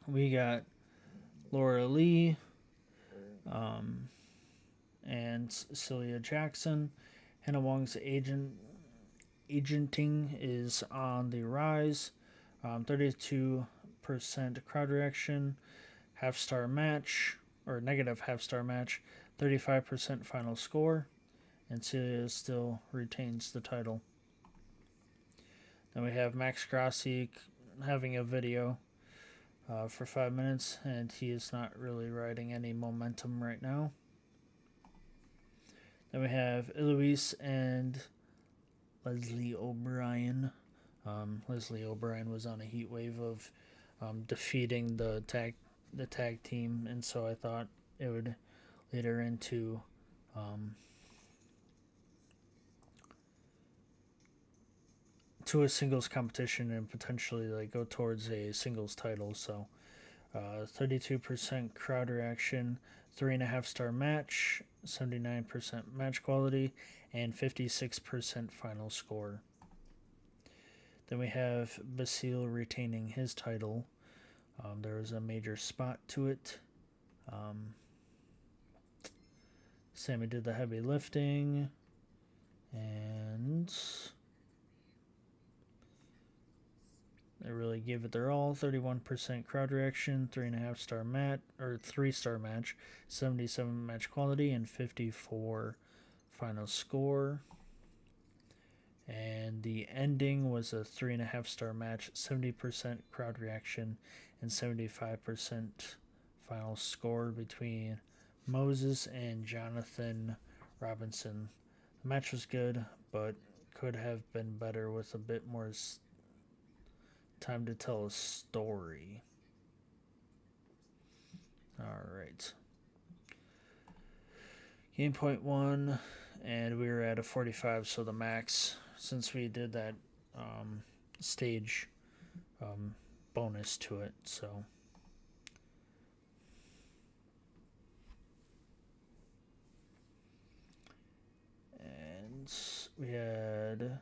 We got Laura Lee and Celia Jackson. Hannah Wong's agenting is on the rise. 32% crowd reaction, half-star match, or negative half-star match, 35% final score, and Celia still retains the title. Then we have Max Grassi having a video for 5 minutes, and he is not really riding any momentum right now. Then we have Eloise and Leslie O'Brien. Leslie O'Brien was on a heat wave of defeating the tag team, and so I thought it would lead her into to a singles competition and potentially go towards a singles title. So 32% crowd reaction, 3.5 star match, 79% match quality, and 56% final score. Then we have Basile retaining his title. There was a major spot to it. Sammy did the heavy lifting, and they really gave it their all. 31% crowd reaction, 3.5 star match, or 3-star match, 77 match quality, and 54 final score. And the ending was a 3.5 star match, 70% crowd reaction, and 75% final score between Moses and Jonathan Robinson. The match was good, but could have been better with a bit more time to tell a story. Alright. Game point 1, and we were at a 45, so the max, since we did that stage bonus to it, so. And we had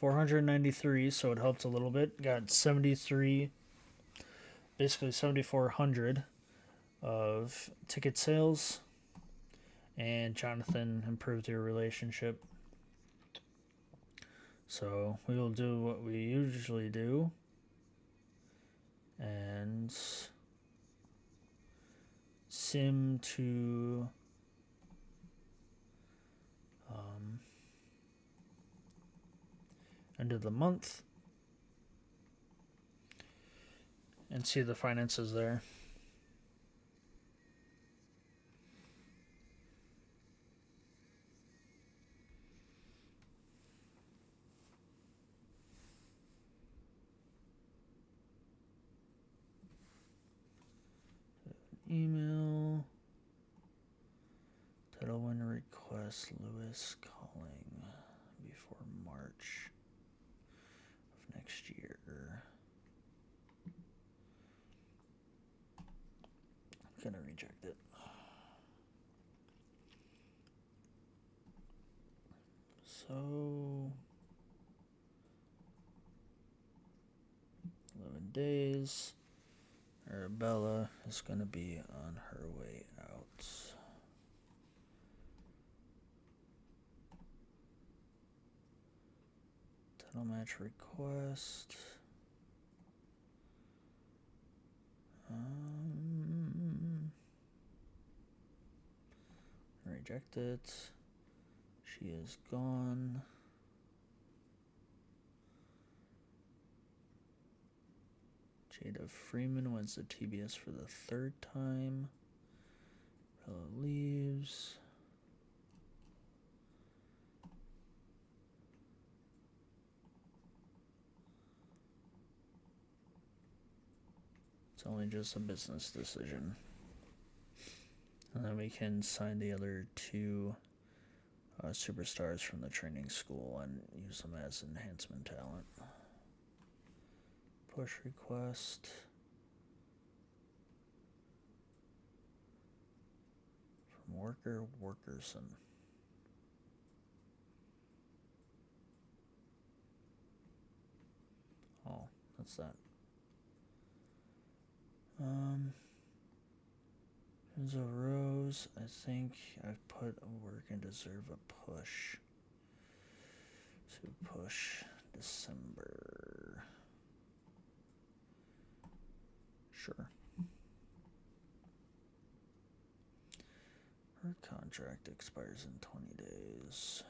493, so it helped a little bit. Got 73, basically 7,400 of ticket sales, and Jonathan improved your relationship. So we will do what we usually do and sim to end of the month and see the finances there. Email. Title win request. Lewis calling before March of next year. I'm gonna reject it. So 11 days. Arabella is going to be on her way out. Title match request. Reject it. She is gone. Jada Freeman wins the TBS for the third time. Bella leaves. It's only just a business decision. And then we can sign the other two superstars from the training school and use them as enhancement talent. Push request. From Worker Workerson. Oh, that's that. There's a Rose. I think I've put a work and deserve a push. So push December. Sure. Her contract expires in 20 days.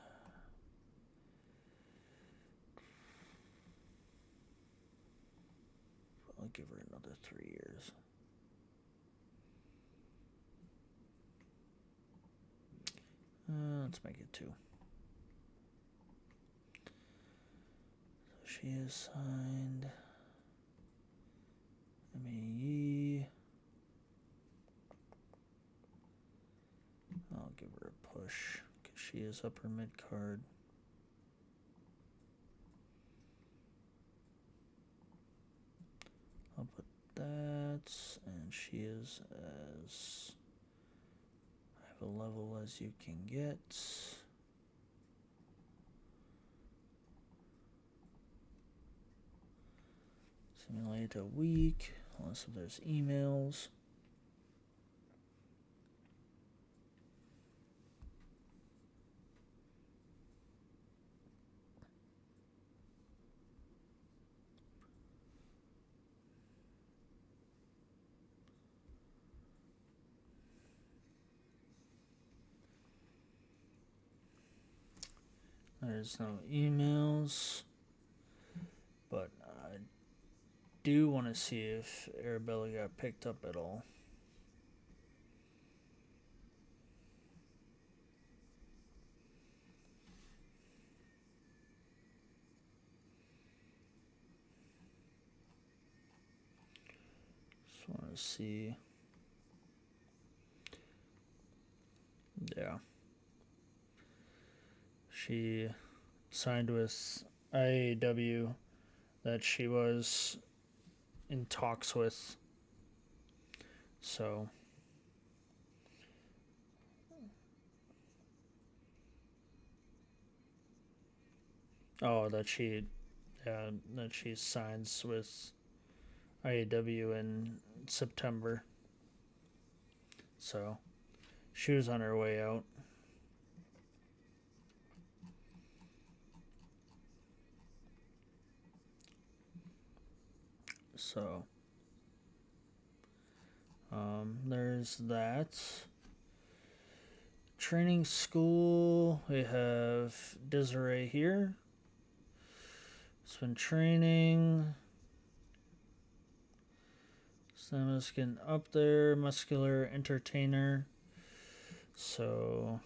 I'll give her another 3 years. Let's make it 2. So she is signed. MAE. I'll give her a push because she is upper mid card. I'll put that, and she is as high of a level as you can get. Simulate a week, unless if there's emails. There's no emails, but I do want to see if Arabella got picked up at all. Just want to see. Yeah. She signed with IAW that she was in talks with. So Oh, that she signs with IAW in September. So she was on her way out. So there's that. Training school. We have Desiree here. It's been training. Samus getting up there. Muscular entertainer. So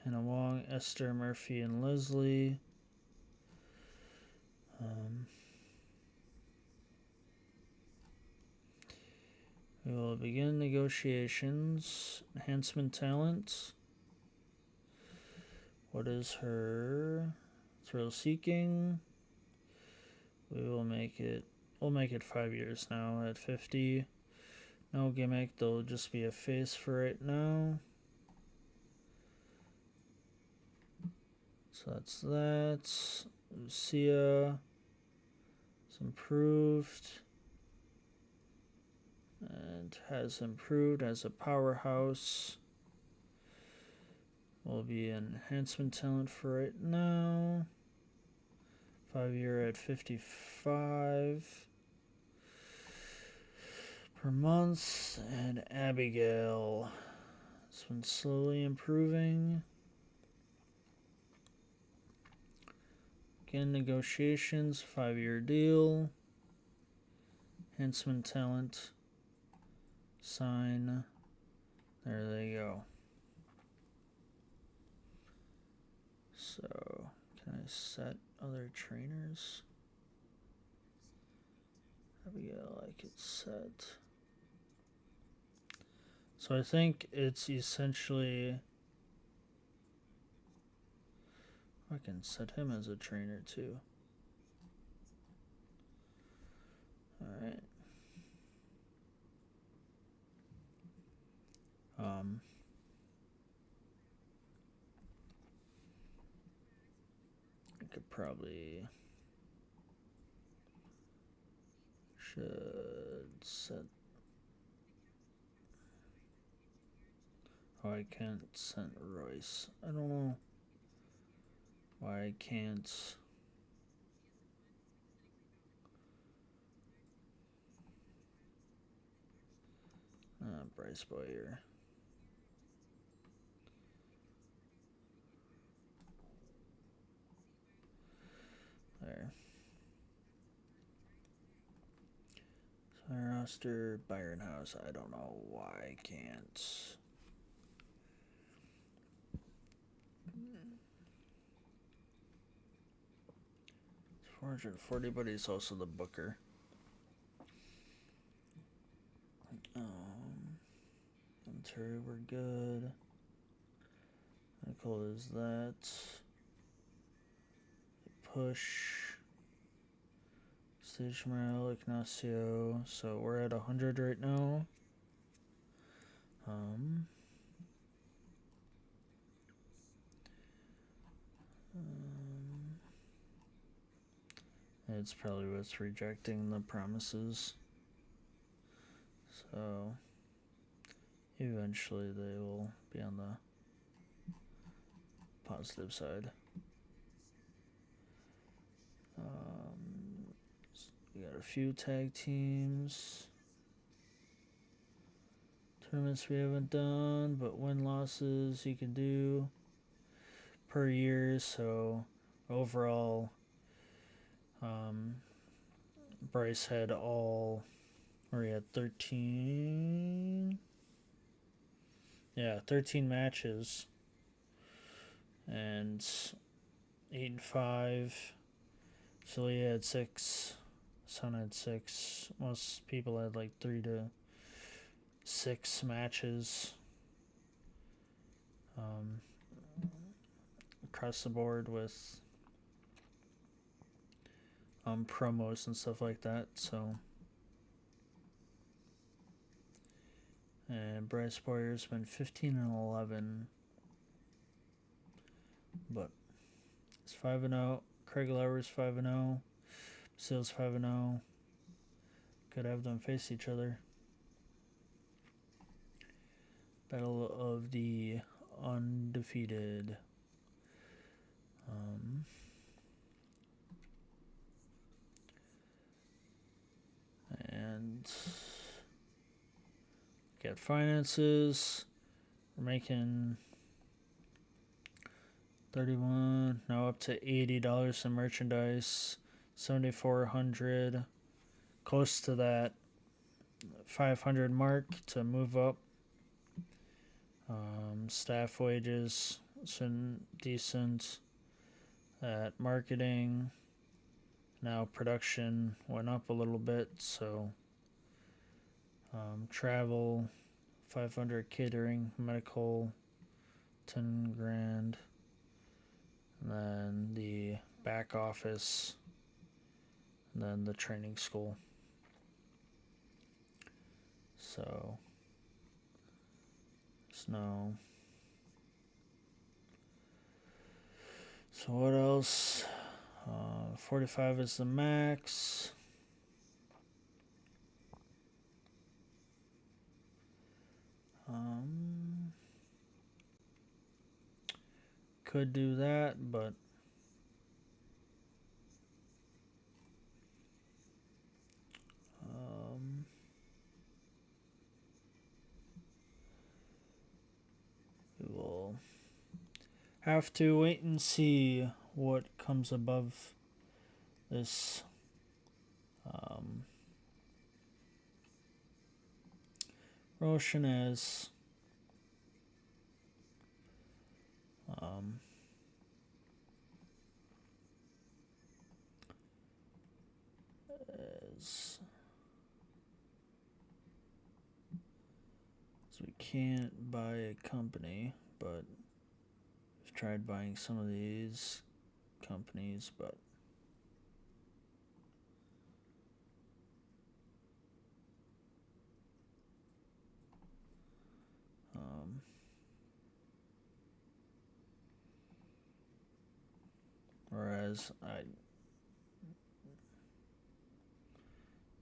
Hannah Wong, Esther Murphy, and Leslie. We will begin negotiations. Enhancement talent. What is her thrill seeking? We'll make it 5 years now at 50. No gimmick, there'll just be a face for right now. So that's that. Lucia is improved and has improved as a powerhouse. Will be an enhancement talent for right now. 5 year at 55 per month. And Abigail has been slowly improving. Again, negotiations, 5 year deal. Enhancement talent. Sign. There they go. So, can I set other trainers? Abigail, I could set. So I think it's essentially. I can set him as a trainer too. Alright. I could probably should set. Oh, I can't send Royce. I don't know why I can't. Bryce Boyer. There. So roster Byron House. I don't know why I can't. 440, but he's also the booker. Terry, we're good. Nicole is that. Push. Stage Morale, Ignacio. So we're at 100 right now. It's probably what's rejecting the promises. So eventually they will be on the positive side. We got a few tag teams. Tournaments we haven't done, but win-losses you can do per year. So overall, Bryce had all, or he had 13. Yeah, 13 matches. And 8-5. Celia had 6. Son had 6. Most people had like 3 to 6 matches. Across the board with promos and stuff like that. So, and Bryce Boyer's been 15-11, but it's 5-0. Craig Lowers 5-0. Seals 5-0. Could have them face each other. Battle of the undefeated. And get finances. We're making $31, now up to $80 in merchandise. 7,400, close to that 500 mark to move up. Staff wages, decent. At marketing, now production went up a little bit, so travel, 500, catering, medical, 10 grand, and then the back office, and then the training school. So snow. So what else? 45 is the max. Could do that, but we will have to wait and see what comes above this Roshan as we can't buy a company, but we've tried buying some of these companies, but whereas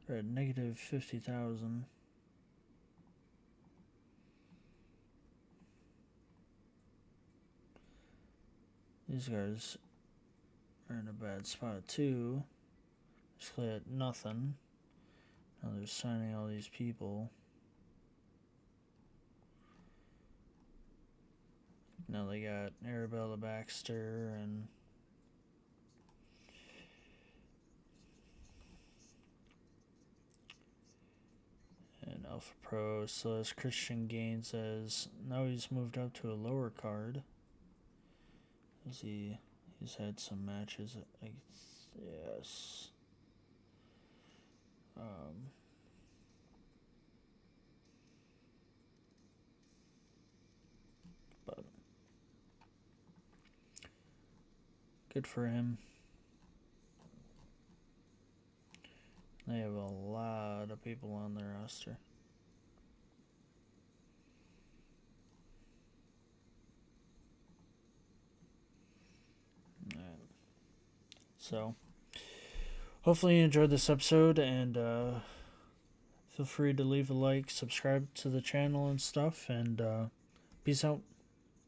they're at negative 50,000. These guys are in a bad spot too. Basically at nothing. Now they're signing all these people. Now they got Arabella Baxter and Alpha Pro. So as Christian Gaines says, now he's moved up to a lower card. As he's had some matches, yes. But good for him. They have a lot of people on their roster. So, hopefully you enjoyed this episode, and feel free to leave a like, subscribe to the channel and stuff, and peace out.